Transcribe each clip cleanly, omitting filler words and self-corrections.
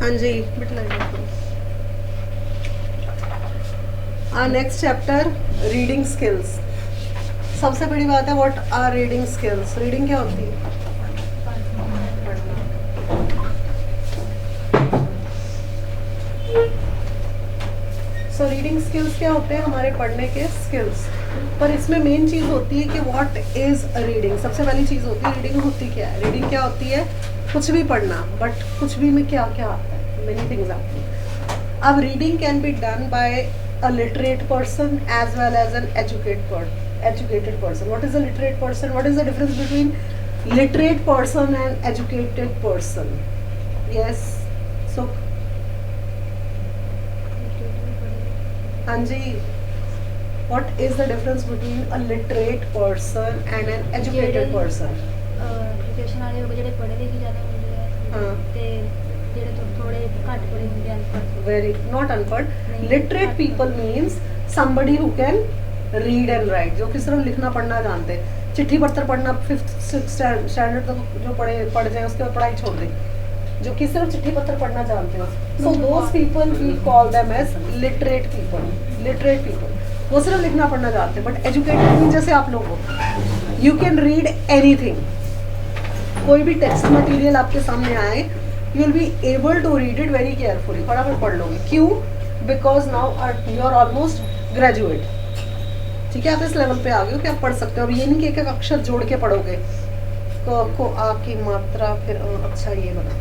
हाँ जी बिटला। Next chapter reading skills. सबसे बड़ी बात है what are reading skills. Reading क्या होती है? सो रीडिंग स्किल्स क्या होते हैं? हमारे पढ़ने के स्किल्स। पर इसमें मेन चीज़ होती है कि व्हाट इज रीडिंग। सबसे पहली चीज़ होती है रीडिंग होती क्या है? रीडिंग क्या होती है? कुछ भी पढ़ना, बट कुछ भी में क्या क्या आता है? मेनी थिंग्स आती हैं। अब reading can be done by a literate person as well as an educated person. What is a literate person? What is the difference between literate person and educated person? Yes, so हाँ जी, what is the difference between a literate person and an educated person? Education वाले हो गए ਜਿਹੜੇ ਪੜ੍ਹੇ ਲਿਖੇ ਜ਼ਿਆਦਾ ਹੁੰਦੇ ਆ हाँ, ਤੇ ਜਿਹੜੇ ਥੋੜੇ ਘੱਟ ਪੜ੍ਹੇ ਹੁੰਦੇ ਆ ਅਨਪੜ੍ਹ। very not unpढ़. नहीं, Literate unpढ़। people means somebody who can read and write, जो कि सिर्फ लिखना पढ़ना जानते हैं। चिट्ठी पत्र पढ़ना 5th स्टैंडर्ड तक जो पढ़ जाए उसके बाद पढ़ाई छोड़ दें, जो कि सिर्फ चिट्ठी पत्र पढ़ना जानते हो। So those people we call them as literate people. Literate people वो सिर्फ लिखना पढ़ना जानते हैं। बट एजुकेटेड मीन जैसे आप लोग हो, यू कैन रीड एनीथिंग। कोई भी टेक्स्ट मटेरियल आपके सामने आए, you will be able to read it very carefully, फटाफट पढ़ लोगे। क्यों? Because now you are almost graduate. ठीक है, आप इस लेवल पे आ गए हो कि आप पढ़ सकते हो। अब ये नहीं कि एक एक अक्षर जोड़ के पढ़ोगे, को आ की मात्रा फिर अच्छा ये बना,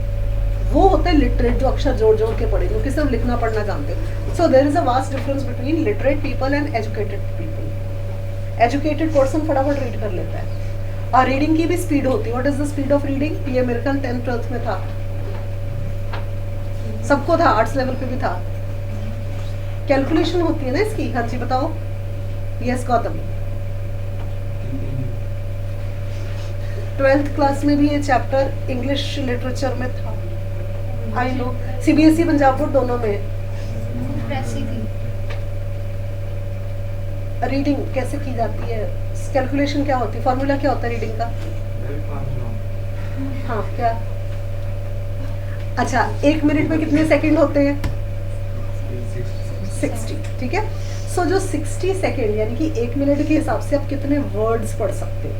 वो होते हैं लिटरेट जो अक्षर जोड़ जोड़ के पढ़े, जो कि सिर्फ लिखना पढ़ना जानते हो। So there is a vast difference between literate people and educated people. Educated person फटाफट रीड कर लेता है, और रीडिंग की भी स्पीड होती है। What is the speed of reading? ये मेरे ख्याल 10th 12th में था, सबको था, आर्ट्स लेवल पे भी था। कैलकुलेशन होती है ना इसकी। हाँ जी बताओ। यस गौतम, 12th क्लास में भी ये चैप्टर इंग्लिश लिटरेचर में था। I know CBSE Punjab board दोनों में। ऐसी थी रीडिंग कैसे की जाती है? कैलकुलेशन क्या होती है? फॉर्मूला क्या होता है रीडिंग का? हाँ क्या? अच्छा, 1 मिनट में कितने सेकंड होते हैं? 60। ठीक है, सो जो 60 सेकंड यानी कि 1 मिनट के हिसाब से आप कितने वर्ड्स पढ़ सकते हो?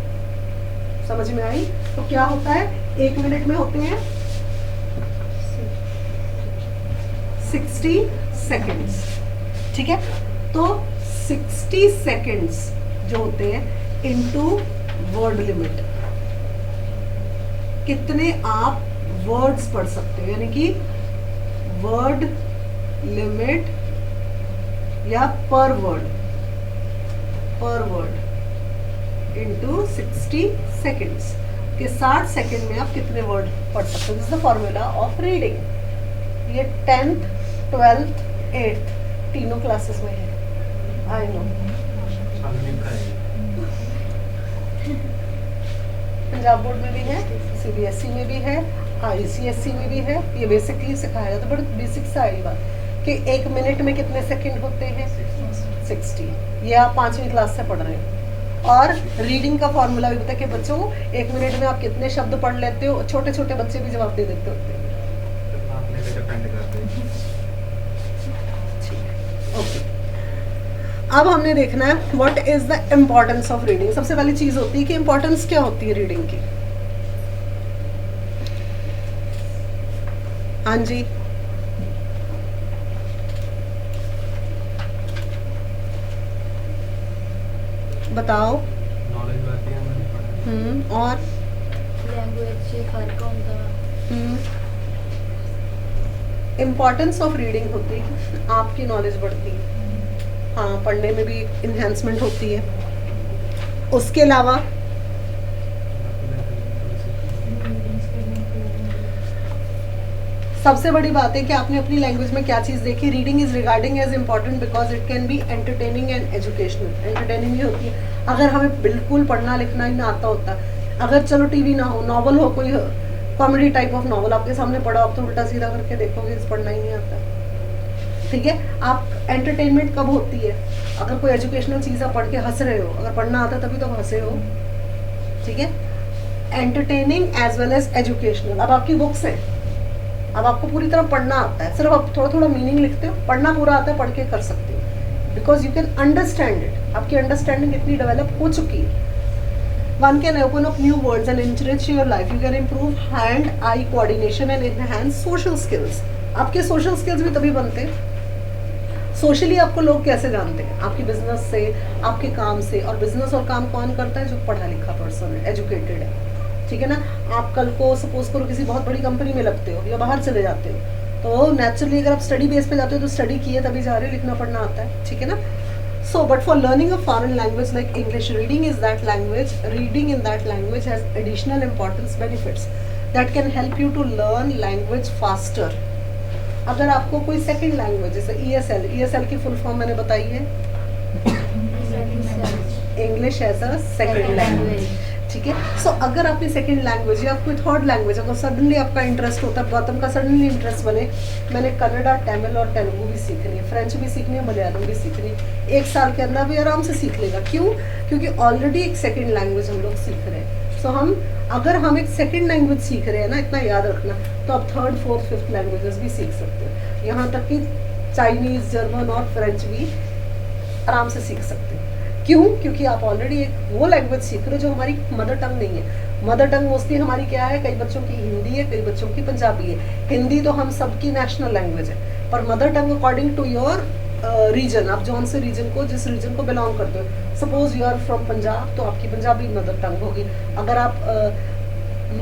समझ में आई? तो क्या होता है, 1 मिनट में होते हैं 60 सेकंड्स। ठीक है, तो 60 सेकंड्स जो होते हैं इनटू वर्ड लिमिट, कितने आप वर्ड्स पढ़ सकते हो, यानी कि वर्ड लिमिट या पर वर्ड इनटू 60 सेकंड्स के 60 सेकंड में आप कितने वर्ड पढ़ सकते हो। This is the formula of reading. ये 10th 12th 8th तीनों क्लासेस में है। आई नो पंजाब बोर्ड में भी है, सीबीएसई में भी है, आईसीएसई में भी है। ये बेसिकली सिखाया जाता है, बट बेसिक सा आई बात कि 1 मिनट में कितने सेकंड होते हैं? 60। ये आप 5वीं क्लास से पढ़ रहे हो। और रीडिंग का फॉर्मूला भी पता है कि बच्चों 1 मिनट में आप कितने शब्द पढ़ लेते हो। छोटे छोटे बच्चे भी जवाब दे देते होते हैं। ओके, अब हमने देखना है what is the importance of reading. सबसे पहली चीज होती है कि इम्पोर्टेंस क्या होती है रीडिंग की। हाँ जी बताओ। नॉलेज बढ़ती है हमारी पढ़ने और लैंग्वेज से फर्क होता है। इम्पोर्टेंस ऑफ रीडिंग होती है आपकी नॉलेज बढ़ती है। हाँ, पढ़ने में भी इन्हेंसमेंट होती है। उसके अलावा सबसे बड़ी बात है कि आपने अपनी लैंग्वेज में क्या चीज़ देखी। Reading is regarding as important because it can be entertaining and educational. Entertaining भी होती है अगर हमें बिल्कुल पढ़ना लिखना ही ना आता होता। अगर चलो टीवी ना हो, नॉवल हो, कोई कॉमेडी टाइप ऑफ नॉवल आपके सामने पढ़ा, आप तो उल्टा सीधा करके देखोगे, पढ़ना ही नहीं आता। ठीक है, आप एंटरटेनमेंट कब होती है? अगर कोई एजुकेशनल चीज़ आप पढ़ के हंस रहे हो, अगर पढ़ना आता तभी तो हंसे हो। ठीक है, entertaining as well as educational. अब आपकी बुक्स है, अब आपको पूरी तरह पढ़ना आता है, सिर्फ आप थोड़ा थोड़ा मीनिंग लिखते हो, पढ़ना पूरा आता है, पढ़ के कर सकते हो, because you can understand it, आपकी अंडरस्टैंडिंग इतनी डेवलप हो चुकी है. One can open up new worlds and enrich your life. You can improve hand-eye coordination and enhance social skills. आपके social skills भी तभी बनते हैं. Socially आपको लोग कैसे जानते हैं? आपकी business से, आपके काम से. और business और काम कौन करता है? जो पढ़ा लिखा person है, educated है. ठीक है ना? आप कल को suppose करो किसी बहुत बड़ी कंपनी में लगते हो या बाहर चले जाते हो, तो नेचुरली अगर आप स्टडी बेस पे जाते हो तो स्टडी किए तभी जा रहे हो, लिखना पढ़ना आता है. ठीक है ना? So, but for learning a foreign language like English, reading in that language has additional importance benefits that can help you to learn language faster. अगर आपको कोई second language जैसे ESL की full form मैंने बताई है, English as a second language. ठीक है. सो अगर आपकी सेकंड लैंग्वेज या कोई थर्ड लैंग्वेज अगर सडनली आपका इंटरेस्ट होता है, गौतम का सडनली इंटरेस्ट बने, मैंने कन्नड़ा, तमिल और तेलुगु भी सीखनी है, फ्रेंच भी सीखनी है, मलयालम भी सीखनी है, 1 साल के अंदर भी आराम से सीख लेगा. क्यों? क्योंकि ऑलरेडी एक सेकंड लैंग्वेज हम लोग सीख रहे हैं. सो अगर हम एक सेकंड लैंग्वेज सीख रहे हैं ना, इतना याद रखना, तो आप थर्ड, फोर्थ, फिफ्थ लैंग्वेजेस भी सीख सकते हो. यहाँ तक कि चाइनीज, जर्मन और फ्रेंच भी आराम से सीख सकते हो. क्यों? क्योंकि आप ऑलरेडी एक वो लैंग्वेज सीख रहे हो जो हमारी मदर टंग नहीं है. मदर टंग मोस्टली हमारी क्या है? कई बच्चों की हिंदी है, कई बच्चों की पंजाबी है. हिंदी तो हम सबकी नेशनल लैंग्वेज है, पर mother tongue according to your region, आप जौन से रीजन को, जिस रीजन को बिलोंग करते हो. Suppose you are from Punjab, तो आपकी पंजाबी मदर टंग होगी. अगर आप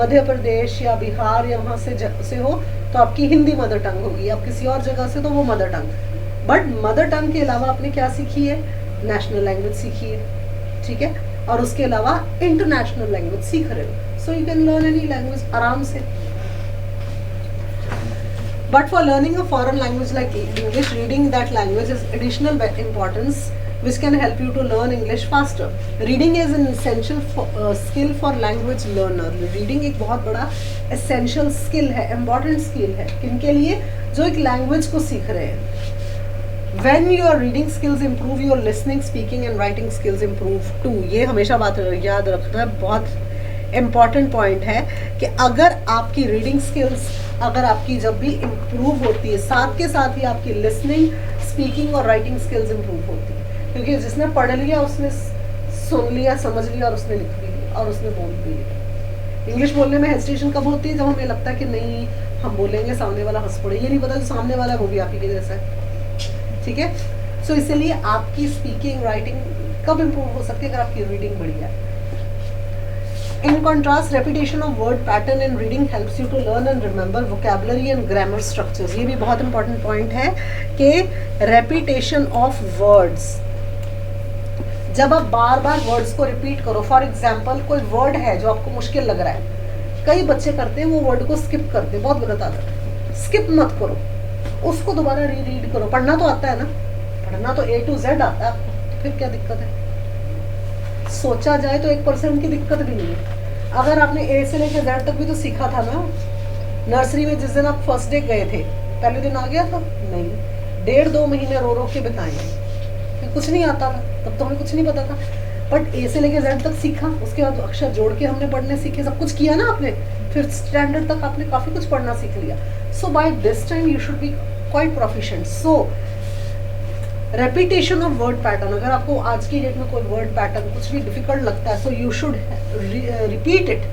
मध्य प्रदेश या बिहार या वहाँ से हो, तो आपकी हिंदी मदर टंग होगी. आप किसी और जगह से, तो वो mother tongue. But mother tongue के अलावा आपने क्या सीखी है? नेशनल लैंग्वेज सीखी है. ठीक है. और उसके अलावा इंटरनेशनल लैंग्वेज सीख रहे हो. So you can learn any language आराम से. But for learning a foreign language like English, reading that language is additional importance which can help you to learn English faster. Reading is an essential skill for language learner. Reading एक बहुत बड़ा essential skill है, important skill है. किनके लिए? जो एक language को सीख रहे हैं. When your reading skills improve, your listening, speaking and writing skills improve too. ये हमेशा बात याद रखना, बहुत important point है कि अगर आपकी reading skills अगर आपकी जब भी improve होती है, साथ के साथ ही आपकी listening, speaking और writing skills improve होती है. क्योंकि जिसने पढ़ लिया उसने सुन लिया, समझ लिया और उसने लिख भी लिया और उसने बोल भी लिया. इंग्लिश बोलने में हेजिटेशन कब होती है? जब हमें लगता है कि नहीं हम बोलेंगे, सामने वाला हंस पड़े. ये नहीं पता जो सामने वाला है वो भी आप ही के जैसा है. ठीक है. सो इसलिए आपकी स्पीकिंग, राइटिंग कब इम्प्रूव हो सकती है? अगर आपकी रीडिंग बढ़िया है. In contrast, repetition of word pattern in reading helps you to learn and remember vocabulary and grammar structures. ये भी बहुत important point है कि repetition of words. जब आप बार बार वर्ड्स को रिपीट करो, फॉर एग्जाम्पल कोई वर्ड है जो आपको मुश्किल लग रहा है, कई बच्चे करते हैं वो वर्ड को स्किप करते हैं, बहुत गलत आदत है. स्किप मत करो, उसको दोबारा रीड करो. पढ़ना तो आता है ना, पढ़ना तो A to Z आता है, तो फिर क्या दिक्कत है? सोचा जाए तो 1% की दिक्कत भी नहीं है. अगर आपने A से लेकर Z तक भी तो सीखा था ना. नर्सरी में जिस दिन आप फर्स्ट डे गए थे, पहले दिन आ गया था? नहीं, 1.5-2 महीने रो रो के बिताए. कुछ नहीं आता था तब, तो हमें कुछ नहीं पता था. बट A से लेके Z तक सीखा, उसके बाद अक्षर जोड़ के हमने पढ़ने सीखे, सब कुछ किया ना आपने. 5th स्टैंडर्ड तक आपने काफी कुछ पढ़ना सीख लिया. So by this time you should be quite proficient. So repetition of word pattern, अगर आपको आज की डेट में कोई वर्ड पैटर्न कुछ भी डिफिकल्ट लगता है, so you should repeat it,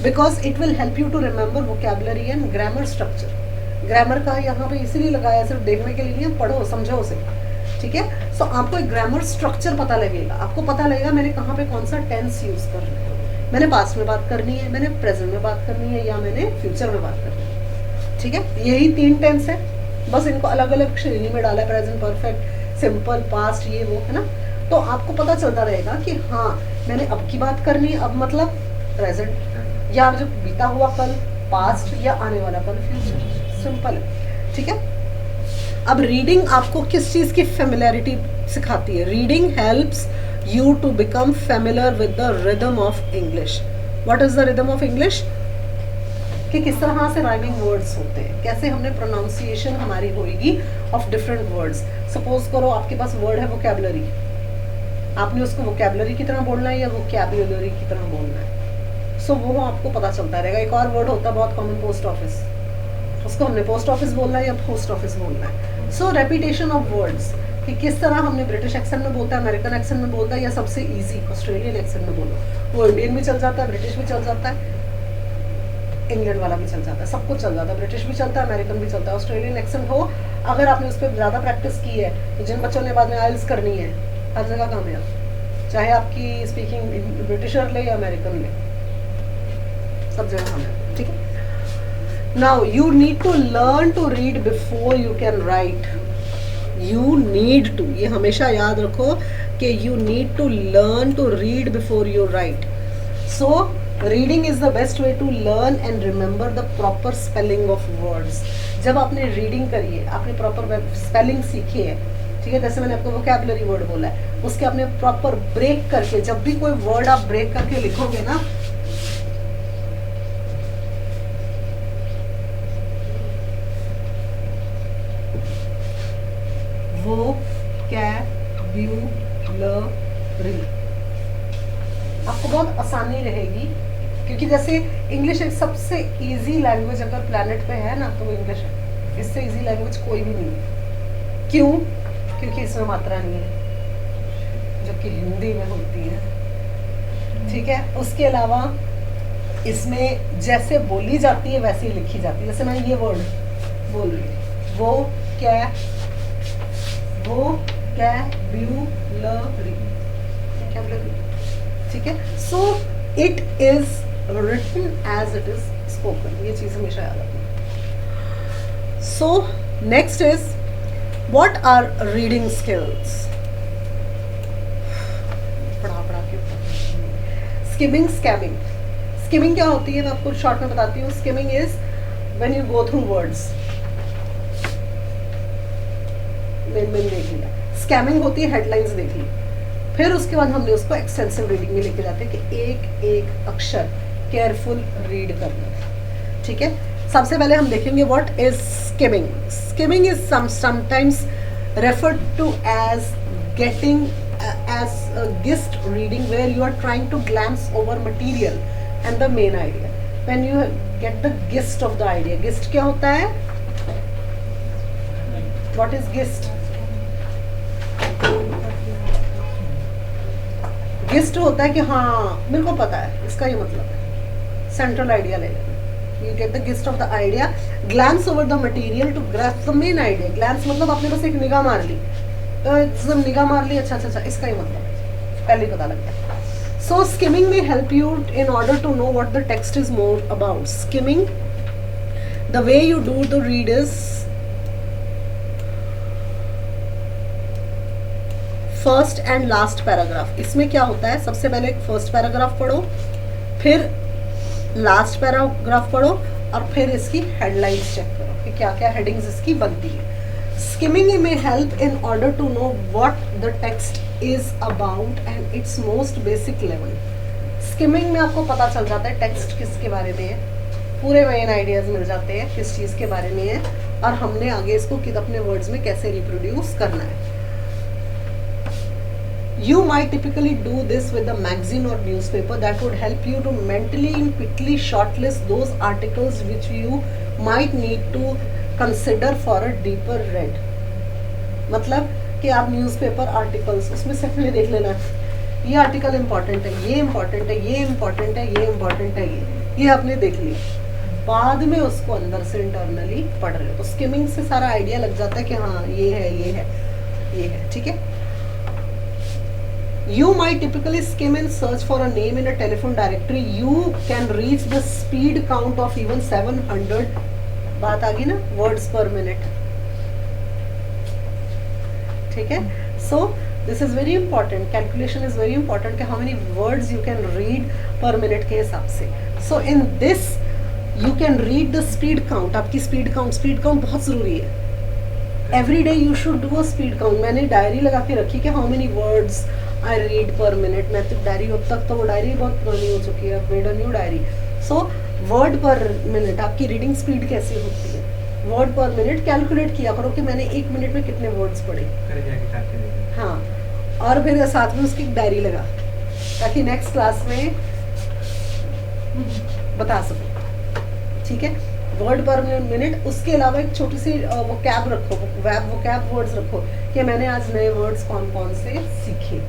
because it will help you to remember vocabulary and grammar structure. Grammar का यहाँ पे इसीलिए लगाया, सिर्फ देखने के लिए नहीं, पढ़ो समझो उसे. ठीक है. सो आपको एक ग्रामर स्ट्रक्चर पता लगेगा. आपको पता लगेगा मैंने कहाँ पे कौन सा टेंस यूज करना है, मैंने पास्ट में बात करनी है, मैंने प्रेजेंट में बात करनी है, या मैंने फ्यूचर में बात करनी है. ठीक है. यही 3 टेंस है, बस इनको अलग अलग श्रेणी में डाला है. प्रेजेंट परफेक्ट, सिंपल, पास्ट, ये वो है ना. तो आपको पता चलता रहेगा कि हाँ मैंने अब की बात करनी है, अब मतलब प्रेजेंट, या जो बीता हुआ कल पास्ट, या आने वाला कल फ्यूचर. सिंपल है. ठीक है. अब रीडिंग आपको किस चीज की फेमिलियरिटी सिखाती है? Reading helps you to become familiar with the rhythm of English. What is the rhythm of English? कि किस तरह से राइमिंग वर्ड्स होते हैं, कैसे हमने प्रोनाउंसिएशन हमारी होगी ऑफ डिफरेंट वर्ड्स. सपोज करो आपके पास वर्ड है वोकैबुलरी, आपने उसको वोकैबुलरी की तरह बोलना है या वोकैबुलरी की तरह बोलना है. सो वो आपको पता चलता रहेगा. एक और वर्ड होता है बहुत कॉमन, पोस्ट ऑफिस. उसको हमने पोस्ट ऑफिस बोलना है या पोस्ट ऑफिस बोलना है. सो रेपिटेशन ऑफ वर्ड्स, कि किस तरह हमने ब्रिटिश एक्सेंट में बोलता है, अमेरिकन एक्सेंट में बोलता है, या सबसे इजी ऑस्ट्रेलियन एक्सेंट में बोलो. वो इंडियन भी चल जाता है, ब्रिटिश भी चल जाता है, इंग्लैंड वाला भी चल जाता है, सब कुछ चल जाता है. ब्रिटिश भी चलता है, अमेरिकन भी चलता है. ऑस्ट्रेलियन एक्सेंट हो, अगर आपने उस पर ज़्यादा प्रैक्टिस की है, तो जिन बच्चों ने बाद में आइल्स करनी है, हर जगह कामयाब, चाहे आपकी स्पीकिंग ब्रिटिशर ले या अमेरिकन ले, सब जगह कामयाब. ठीक है. Now you need to learn to read before you can write. You need to, ये हमेशा याद रखो कि you need to learn to read before you write. So reading is the best way to learn and remember the proper spelling of words. जब आपने reading करी है, आपने प्रॉपर स्पेलिंग सीखी है, ठीक है, जैसे मैंने आपको वोकैबुलरी वर्ड बोला है, उसके आपने प्रॉपर ब्रेक करके, जब भी कोई वर्ड आप ब्रेक करके लिखोगे ना, वो कैब्यूलरी, आपको बहुत आसानी रहेगी. क्योंकि जैसे इंग्लिश एक सबसे इजी लैंग्वेज अगर प्लैनेट पे है ना, तो वो इंग्लिश है. इससे इजी लैंग्वेज कोई भी नहीं है. क्यों? क्योंकि इसमें मात्रा नहीं है, जबकि हिंदी में होती है. ठीक है. उसके अलावा इसमें जैसे बोली जाती है वैसे ही लिखी जाती है. जैसे मैं ये वर्ड बोल रही हूँ, वो कैब्यूलरी, ठीक है. So it is written as it is spoken. ये चीज़ हमेशा याद रखना. So next is what are reading skills? पढ़ा के skimming, scamming. Skimming क्या होती है मैं आपको शॉर्ट में बताती हूँ. Skimming is when you go through words. मैंने देख लिया. Scamming होती है हेडलाइंस देख ली, फिर उसके बाद हमने उसको एक्सटेंसिव रीडिंग में लेके जाते हैं कि एक एक अक्षर केयरफुल रीड करना. ठीक है. सबसे पहले हम देखेंगे what is skimming. Skimming is sometimes referred to as getting as gist reading where you are trying to glance over material and the main idea. When you get the gist of the idea. Gist क्या होता है? What is gist? Gist होता है कि हाँ मेरे को पता है, इसका ये मतलब है. सेंट्रल आइडिया ले लेना. You get the gist of the idea, glance over the material to grasp the main idea. Glance मतलब आपने बस एक निगाह मार ली, निगाह मार ली, अच्छा, इसका ही मतलब है, पहले ही पता लग गया. सो स्किमिंग में help you in order to know what the text is more about. Skimming, the way you do the read is first and last paragraph. इसमें क्या होता है, सबसे पहले फर्स्ट पैराग्राफ पढ़ो, फिर लास्ट पैराग्राफ पढ़ो, और फिर इसकी हेडलाइंस चेक करो कि क्या क्या हेडिंग्स इसकी बनती है. स्किमिंग में help in order to know what the text is about and its most basic level. Skimming में आपको पता चल जाता है टेक्स्ट किसके बारे में है, पूरे मेन आइडियाज मिल जाते हैं किस चीज़ के बारे में है, और हमने आगे इसको अपने वर्ड्स में कैसे रिप्रोड्यूस करना है. You might typically do this with a magazine or newspaper that would help you to mentally and quickly shortlist those articles which you might need to consider for a deeper read. मतलब कि आप newspaper articles उसमें से अपने देख लेना, ये article important है, ये इम्पॉर्टेंट है, ये इम्पॉर्टेंट है, ये इम्पॉर्टेंट है, ये आपने देख लिया, बाद में उसको अंदर से इंटरनली पढ़ रहे हो. तो स्किमिंग से सारा आइडिया लग जाता है कि हाँ ये है, ये है, ये है. ठीक है. You might typically skim and search for a name in a telephone directory. You can reach the speed count of even 700. बात आ गई ना, words per minute. ठीक है. So this is very important. Calculation is very important कि how many words you can read per minute के हिसाब से. So in this you can read the speed count. आपकी speed count बहुत ज़रूरी है. Every day you should do a speed count. मैंने diary लगा के रखी कि how many words I read per minute. मैं तो डायरी, अब तक तो वो डायरी बहुत पुरानी हो चुकी है, I've made a new diary. So word per minute आपकी रीडिंग स्पीड कैसी होती है, वर्ड पर मिनट कैलकुलेट किया करो कि मैंने 1 मिनट में कितने वर्ड्स पढ़े. हाँ, और फिर साथ में उसकी डायरी लगा ताकि नेक्स्ट क्लास में बता सको. ठीक है. वर्ड पर मिनट, उसके अलावा एक छोटी सी वोकैब रखो, वोकैब वर्ड्स रखो कि मैंने आज नए वर्ड्स कौन कौन से सीखे,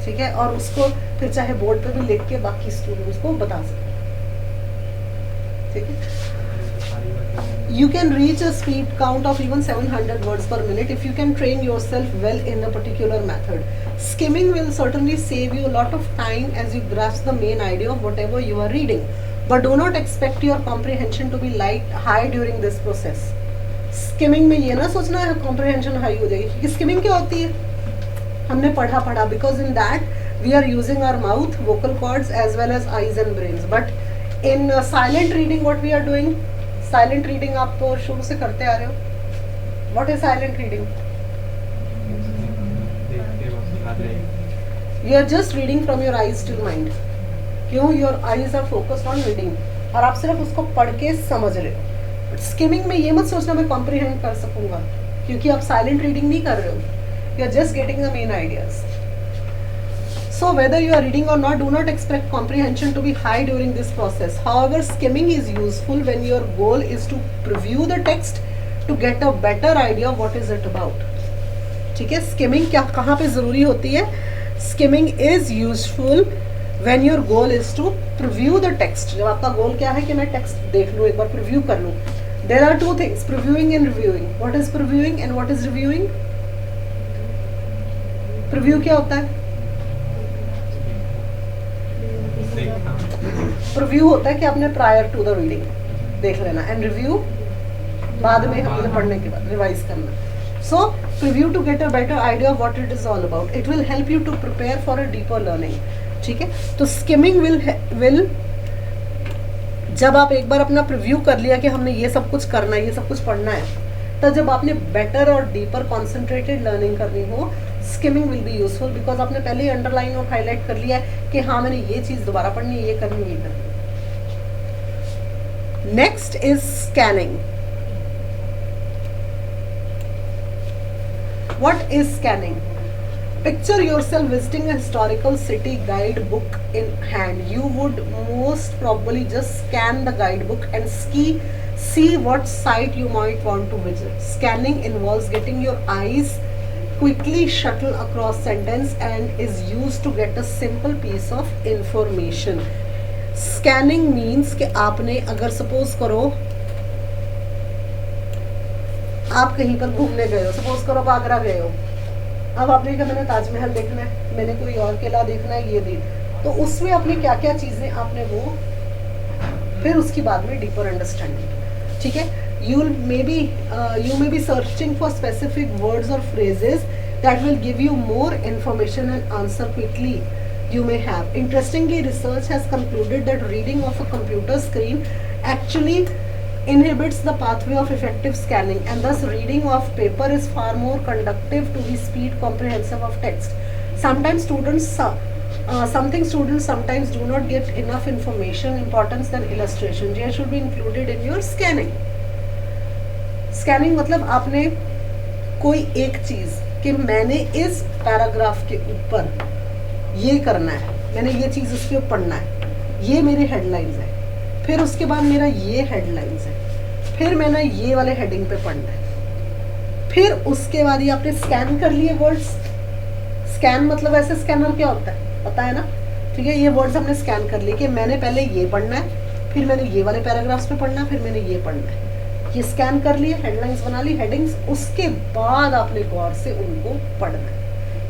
ठीक है, और उसको फिर चाहे बोर्ड पे भी लिख के बाकी स्टूडेंट्स को बता सकते, ठीक है। You can reach a speed count of even 700 words per minute if you can train yourself well in a particular method. Skimming will certainly save you a lot of time as you grasp the main idea of whatever you are reading. But do not expect your comprehension to be high during this process. Skimming में ये ना सोचना है comprehension high हो जाएगी, क्योंकि skimming क्या होती है, हमने पढ़ा, because in that we are using our mouth, vocal cords as well as eyes and brains. But in silent reading what we are doing, silent reading आप तो शुरू से करते आ रहे हो। What is silent reading? You are just reading from your eyes to mind. क्यों? Your eyes are focused on reading और आप सिर्फ उसको पढ़ के समझ रहे हो। स्किमिंग में ये मत सोचना मैं कॉम्प्रिहेंड कर सकूंगा, क्योंकि आप साइलेंट रीडिंग नहीं कर रहे हो, you are just getting the main ideas. So whether you are reading or not, do not expect comprehension to be high during this process. However, skimming is useful when your goal is to preview the text to get a better idea of what is it about. ठीक है, skimming क्या कहाँ पे ज़रूरी होती है? Skimming is useful when your goal is to preview the text. जब आपका गोल क्या है कि मैं टेक्स्ट देख लूँ, एक बार प्रिव्यू कर लूँ. There are two things, previewing and reviewing. What is previewing and what is reviewing? Preview क्या होता है? प्रीव्यू होता है कि आपने प्रायर टू द रीडिंग देख लेना, एंड रिव्यू बाद में हमने पढ़ने के बाद रिवाइज करना। So preview to get a better idea of what it is all about, it will help you to prepare for a deeper learning, ठीक है। तो स्किमिंग विल जब आप एक बार अपना प्रीव्यू कर लिया कि हमने ये सब कुछ करना है, ये सब कुछ पढ़ना है, तो जब आपने बेटर और डीपर कॉन्सेंट्रेटेड लर्निंग करनी हो, skimming will be useful, because आपने पहले ही अंडरलाइन और हाईलाइट कर लिया है कि हाँ मैंने ये चीज दोबारा पढ़नी है, ये करनी है, ये करनी है। Next is scanning. What is scanning? Picture yourself visiting a historical city guidebook in hand. You would most probably just scan the guidebook and see what site you might want to visit. Scanning involves getting your eyes quickly shuttle across sentence and is used to get a simple piece of information. Scanning means कि आपने अगर suppose करो आप कहीं पर घूमने गए हो, suppose करो आप आगरा गए हो, अब आपने कहा मैंने ताजमहल देखना है, मैंने कोई और किला देखना है, ये देख, तो उसमें आपने क्या क्या चीजें आपने वो फिर उसकी बाद में डीपर अंडरस्टैंडिंग, ठीक है। you may be searching for specific words or phrases that will give you more information and answer quickly you may have. Interestingly, research has concluded that reading of a computer screen actually inhibits the pathway of effective scanning, and thus reading of paper is far more conducive to the speed comprehensive of text. Sometimes students sometimes do not get enough information importance than illustration. They should be included in your scanning. Scanning मतलब आपने कोई एक चीज कि मैंने इस paragraph के ऊपर ये करना है, मैंने ये चीज उसके ऊपर पढ़ना है, ये मेरे हेडलाइंस है, फिर उसके बाद मेरा ये हेडलाइंस है, फिर मैंने ये वाले हेडिंग पे पढ़ना है, फिर उसके बाद ये आपने स्कैन कर लिए वर्ड्स। स्कैन मतलब ऐसे स्कैनर क्या होता है पता है ना, ठीक है। ये वर्ड्स हमने स्कैन कर लिए कि मैंने पहले ये पढ़ना है, फिर मैंने ये वाले पैराग्राफ्स पे पढ़ना है, फिर मैंने ये पढ़ना है, ये स्कैन कर लिए, हेडलाइंस बना ली, हेडिंग्स, उसके बाद आपने गौर से उनको पढ़ना है।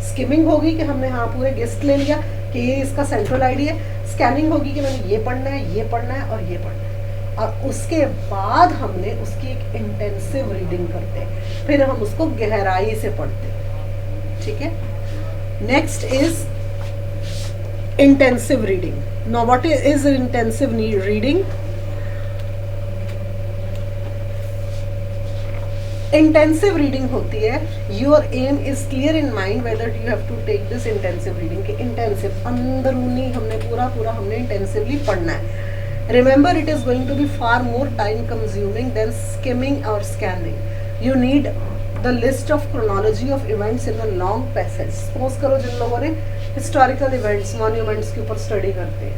स्किमिंग होगी कि हमने हाँ पूरे गेस्ट ले लिया कि ये इसका सेंट्रल आइडिया है, स्कैनिंग होगी कि मैंने ये पढ़ना है, ये पढ़ना है और ये पढ़ना है, और उसके बाद हमने उसकी एक इंटेंसिव रीडिंग करते हैं, फिर हम उसको गहराई से पढ़ते हैं, ठीक है। Next is intensive reading. Now what is intensive reading? Intensive reading होती है, your aim is clear in mind whether you have to take this intensive reading के इंटेंसिव अंदरूनी हमने पूरा हमने इंटेंसिवली पढ़ना है। Remember it is going to be far more time consuming than skimming और scanning. You need the list of chronology of events in a long passage. Suppose करो जिन लोगों ने हिस्टोरिकल इवेंट्स मॉन्यूमेंट्स के ऊपर स्टडी करते हैं,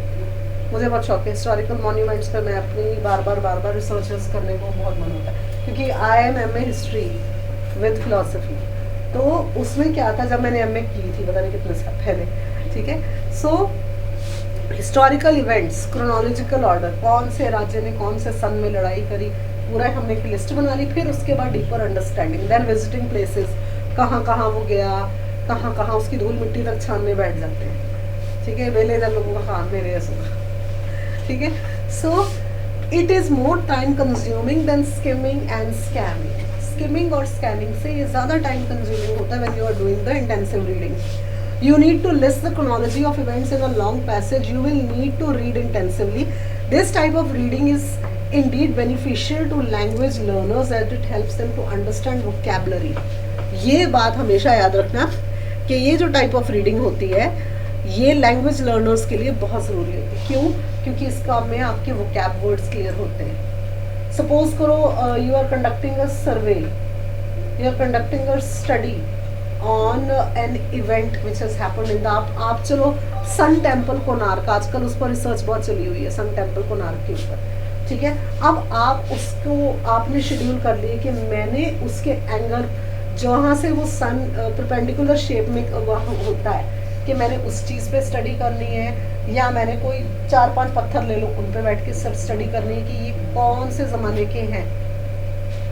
मुझे बहुत शौक है हिस्टोरिकल मॉन्यूमेंट्स पे, मैं अपनी बार बार रिसर्चेस करने को बहुत मन होता है, क्योंकि I am M history with philosophy. तो उसमें क्या था, जब मैंने एम की थी पता नहीं कितने साल पहले, ठीक है, सो हिस्टोरिकल इवेंट्स, क्रोनोलॉजिकल ऑर्डर, कौन से राज्य ने कौन से सन में लड़ाई करी, पूरा हमने एक लिस्ट बना ली। फिर उसके बाद deeper understanding, then visiting places, कहाँ कहाँ वो गया, कहाँ कहाँ उसकी धूल मिट्टी तक छानने बैठ जाते हैं, ठीक है, वेले जब लोगों का काम मेरे ऐसा, ठीक है। So it is more time consuming than skimming and scanning. Skimming और स्कैनिंग से ये ज़्यादा टाइम कंज्यूमिंग होता है when you are doing the intensive reading. You need to list the chronology of events in a long passage. You will need to read intensively. This type of reading is indeed beneficial to language learners as it helps them to understand vocabulary. ये बात हमेशा याद रखना कि ये जो type of reading होती है ये लैंग्वेज लर्नर्स के लिए बहुत ज़रूरी होती है। क्यों? क्योंकि इस काम में आपके वोकैब वर्ड्स क्लियर होते हैं। सपोज करो you are conducting a survey, you are conducting a study on an event which has happened in the, आप चलो सन टेम्पल कोणार्क, आजकल उस पर रिसर्च बहुत चली हुई है सन टेम्पल कोणार्क के ऊपर, ठीक है। अब आप उसको आपने शेड्यूल कर लिए कि मैंने उसके एंगल जहाँ से वो सन परपेंडिकुलर शेप में वहाँ होता है कि मैंने उस चीज़ पे स्टडी करनी है, या मैंने कोई 4-5 पत्थर ले लो उन पे बैठ के सब स्टडी करनी है कि ये कौन से ज़माने के हैं।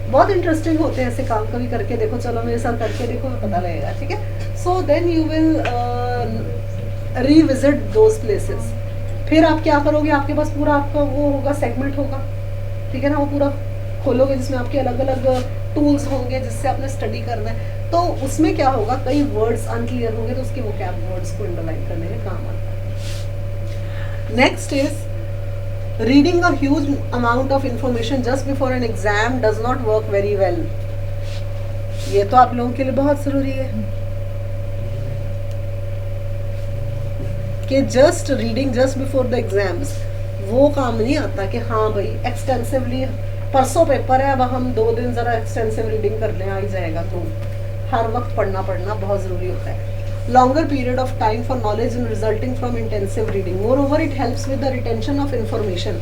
बहुत इंटरेस्टिंग होते हैं ऐसे काम, कभी करके देखो, चलो मेरे साथ करके देखो, पता लगेगा, ठीक है। So then you will revisit those places. फिर आप क्या करोगे, आपके पास पूरा आपका वो होगा, सेगमेंट होगा, ठीक है ना, वो पूरा खोलोगे जिसमें आपके अलग अलग टूल्स होंगे जिससे आपने स्टडी करना है। तो उसमें क्या होगा, कई वर्ड्स अनक्लियर होंगे तो उसके वोकैब वर्ड्स को अंडरलाइन करने में काम आता है। Next is reading a huge amount of information just before an exam does not work very well. ये तो आप लोगों के लिए बहुत ज़रूरी है कि just reading just before the exams वो काम नहीं आता कि हाँ भाई एक्सटेंसिवली परसों पेपर है, अब हम 2 दिन ज़रा एक्सटेंसिव रीडिंग कर लें, आ ही जाएगा। तो हर वक्त पढ़ना बहुत ज़रूरी होता है। Longer period of time for knowledge and resulting from intensive reading. Moreover, it helps with the retention of information.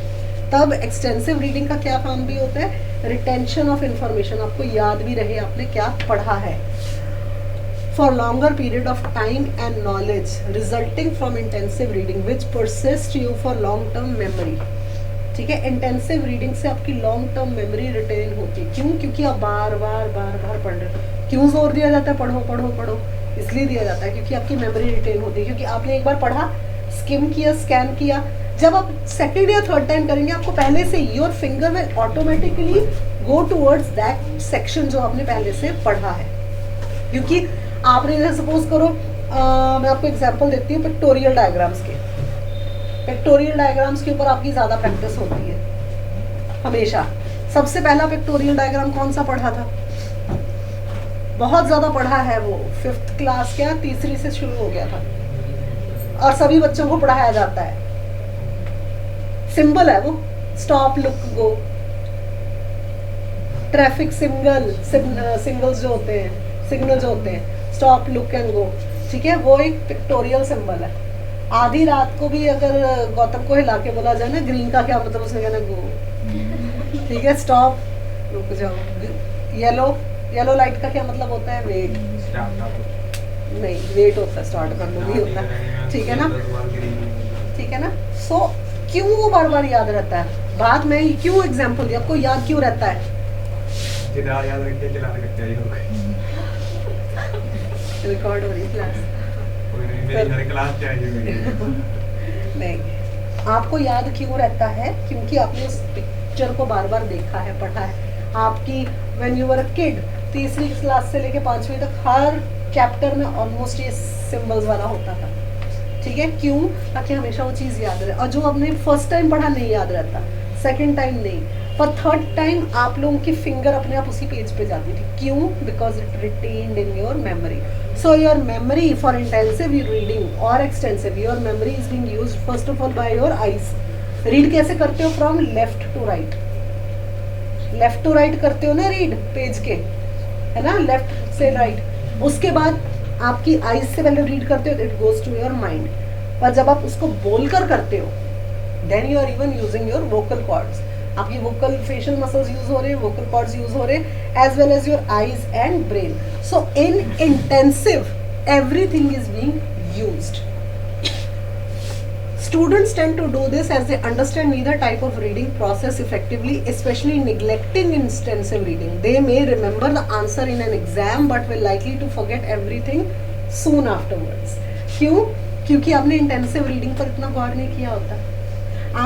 तब extensive reading का क्या काम भी होता है, retention of information, आपको याद भी रहे आपने क्या पढ़ा है। For longer period of time and knowledge resulting from intensive reading, which persist you for long term memory. ठीक है, इंटेंसिव रीडिंग से आपकी लॉन्ग टर्म मेमोरी रिटेन होती है। क्यों? क्योंकि आप बार बार पढ़ रहे हो। क्यों जोर दिया जाता है पढ़ो पढ़ो पढ़ो? इसलिए दिया जाता है क्योंकि आपकी मेमोरी रिटेन होती है, क्योंकि आपने एक बार पढ़ा, स्किम किया, स्कैन किया, जब आप सेकंड या थर्ड टाइम करेंगे आपको पहले से योर फिंगर में automatically go towards that section जो आपने पहले से पढ़ा है। क्योंकि आपने जैसे सपोज करो मैं आपको एग्जांपल देती हूँ पिक्टोरियल डायग्राम्स के। पिक्टोरियल डायग्राम्स के ऊपर आपकी ज़्यादा प्रैक्टिस होती है हमेशा। सबसे पहला पिक्टोरियल डायग्राम कौन सा पढ़ा था? बहुत ज़्यादा पढ़ा है वो, 5th क्लास क्या 3री से शुरू हो गया था और सभी बच्चों को पढ़ाया जाता है। सिंबल है वो, स्टॉप लुक गो, ट्रैफिक सिग्नल्स जो होते हैं, सिग्नल जो होते हैं, स्टॉप लुक एंड गो, ठीक है, वो एक पिक्टोरियल सिंबल है। आधी रात को भी अगर गौतम को हिला के बोला जाए ना ग्रीन का क्या मतलब, उसने कहना गो, ठीक है, स्टॉप रुक जाओ। येलो लाइट का क्या मतलब होता है? वेट, नहीं वेट होता है, स्टार्ट कर लो भी होता है, ठीक है ना, ठीक है ना। सो क्यों वो बार बार याद रहता है? बाद में क्यों एग्जाम्पल दिया, आपको याद क्यों रहता है? याद रखिए, चलाने लगते हैं रिकॉर्ड हो रही क्लास, मेरी क्लास चाहिए नहीं, आपको याद क्यों रहता है? क्योंकि आपने उस पिक्चर को बार बार देखा है, पढ़ा है। आपकी when you were a kid 3री क्लास से लेके 5वीं तक हर चैप्टर में ऑलमोस्ट ये सिंबल्स वाला होता था, ठीक है। क्यों? ताकि हमेशा वो चीज़ याद रहे। और जो आपने फर्स्ट टाइम पढ़ा नहीं याद रहता, सेकंड टाइम नहीं, पर थर्ड टाइम आप लोगों की फिंगर अपने आप उसी पेज पे जाती थी। क्यों? Because it retained in your memory. So your memory for intensive reading और extensive, your memory is being used first of all by your eyes. Read कैसे करते हो? From left to right, left to right करते हो ना read page के, है ना, लेफ्ट से राइट। उसके बाद आपकी आईज से पहले रीड करते हो, it goes to your mind. पर जब आप उसको बोलकर करते हो then you are even using your vocal cords, आपकी वोकल फेशियल मसल्स यूज हो रहे हैं, वोकल कॉर्ड्स यूज हो रहे हैं, as well as your eyes and brain. So in intensive everything is being used. Students tend to do this as they understand neither type of reading process effectively, especially neglecting intensive reading. They may remember the answer in an exam but will likely to forget everything soon afterwards. क्यों? क्योंकि आपने intensive reading पर इतना गौर नहीं किया होता.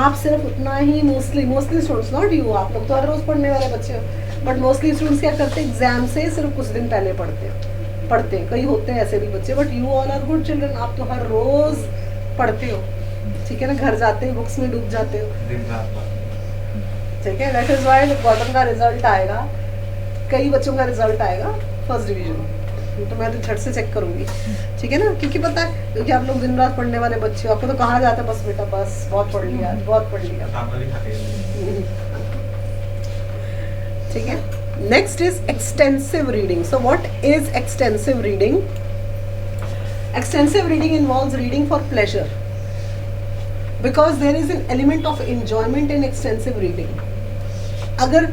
आप सिर्फ उतना ही मोस्टली स्टूडेंट्स, नॉट यू, आप लोग तो हर रोज पढ़ने वाले बच्चे हो, बट मोस्टली स्टूडेंट्स क्या करते हैं, एग्जाम से सिर्फ कुछ दिन पहले पढ़ते हैं. कई होते हैं ऐसे भी बच्चे, but you all are good children, आप तो हर रोज पढ़ते हो. ठीक है ना, घर जाते ही बुक्स में डूब जाते हो. ठीक है, दैट इज व्हाई बॉटम का रिजल्ट आएगा, कई बच्चों का रिजल्ट आएगा फर्स्ट डिवीजन, तो मैं तो झट से चेक करूंगी. ठीक है ना, क्योंकि पता है, क्योंकि आप लोग दिन रात पढ़ने वाले बच्चे हो, आपको तो कहा जाता है बस बेटा बस बहुत पढ़ लिया, बहुत पढ़ लिया. ठीक है. Next is extensive reading. So what is extensive reading? Extensive reading involves reading for pleasure, because there is an element of enjoyment in extensive reading. अगर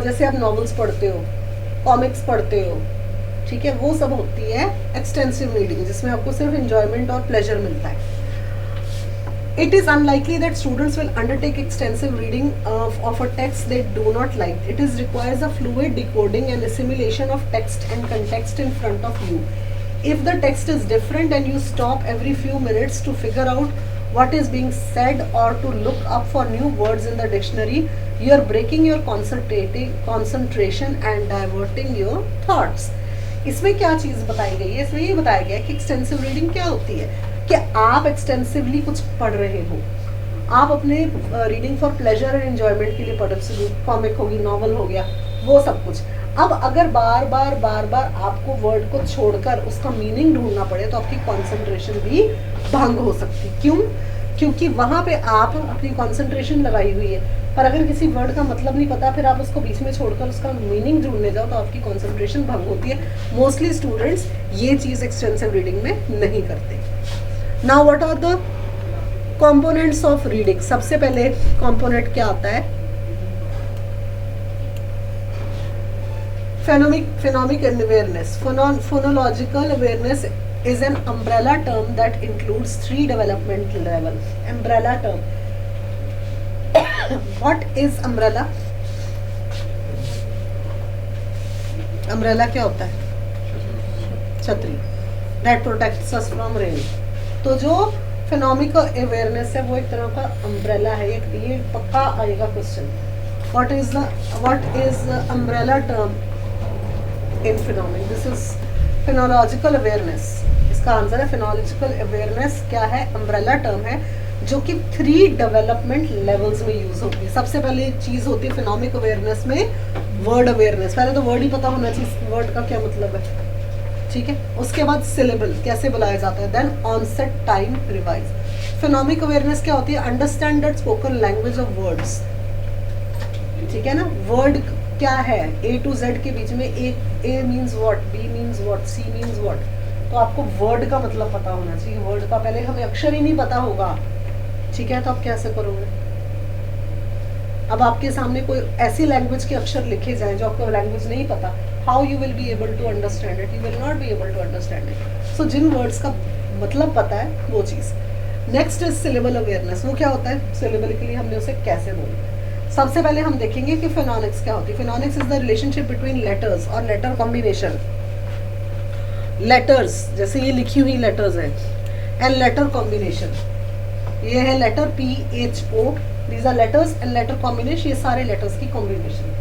जैसे आप नॉवेल्स पढ़ते हो, कॉमिक्स पढ़ते हो, ठीक है, वो सब होती है एक्सटेंसिव रीडिंग, जिसमें आपको सिर्फ एंजॉयमेंट और प्लेजर मिलता है. It is unlikely that students will undertake extensive reading of a text they do not like. It requires a fluid decoding and assimilation of text and context in front of you. If the text is different and you stop every few minutes to figure out what is being said or to look up for new words in the dictionary, you are breaking your concentration and diverting your thoughts. इसमें क्या चीज़ बताई गई है? इसमें ये बताया गया है कि एक्सटेंसिव रीडिंग क्या होती है, कि आप एक्सटेंसिवली कुछ पढ़ रहे हो, आप अपने reading for pleasure and enjoyment के लिए पढ़ रहे हो, कॉमिक होगी, नॉवल हो गया, वो सब कुछ. अब अगर बार बार आपको वर्ड को छोड़कर उसका मीनिंग ढूंढना पड़े तो आपकी कंसंट्रेशन भी भंग हो सकती. क्यों? क्योंकि वहाँ पे आप अपनी कंसंट्रेशन लगाई हुई है, पर अगर किसी वर्ड का मतलब नहीं पता, फिर आप उसको बीच में छोड़कर उसका मीनिंग ढूंढने जाओ तो आपकी कंसंट्रेशन भंग होती है. मोस्टली स्टूडेंट्स ये चीज़ एक्सटेंसिव रीडिंग में नहीं करते. Now what are the components of reading? सबसे पहले कंपोनेंट क्या आता है? Phonemic awareness. Phonological awareness is an umbrella term that includes 3 development levels. Umbrella term. What is umbrella? Umbrella क्या होता है? छतरी. That protects us from rain. तो जो phonemic awareness है वो एक तरह का umbrella है. ये पक्का आएगा question. What is the umbrella term in phonemic? This is phonological awareness. इसका आंसर है phonological awareness. क्या है? अम्ब्रेला टर्म है जो कि 3 डेवलपमेंट लेवल्स में यूज होती है. सबसे पहले चीज होती है phonemic awareness में वर्ड अवेयरनेस. पहले तो वर्ड ही पता होना चाहिए वर्ड का क्या मतलब है. ठीक है, उसके बाद सिलेबल कैसे बुलाया जाता है, then onset time revise. phonemic awareness क्या होती है? Understand that spoken language of words. ठीक है ना, वर्ड क्या है, A to Z के बीच में A means what, B means what, C means what. तो आपको वर्ड का मतलब पता होना चाहिए. वर्ड का पहले हमें अक्षर ही नहीं पता होगा, ठीक है, तो आप कैसे करोगे? अब आपके सामने कोई ऐसी लैंग्वेज के अक्षर लिखे जाएं जो आपको लैंग्वेज नहीं पता, how you will be able to understand it? You will not be able to understand it. So जिन वर्ड्स का मतलब पता है वो चीज़. Next is syllable awareness. वो क्या होता है? सिलेबलिकली हमने उसे कैसे बोला. सबसे पहले हम देखेंगे कि फिनोनिक्स क्या होती है. Phonics is the relationship between letters और लेटर कॉम्बिनेशन. लेटर्स जैसे ये लिखी हुई लेटर्स है, एंड लेटर कॉम्बिनेशन. ये है letter PHO, these are letters, and letter combination, ये सारे लेटर्स की कॉम्बिनेशन.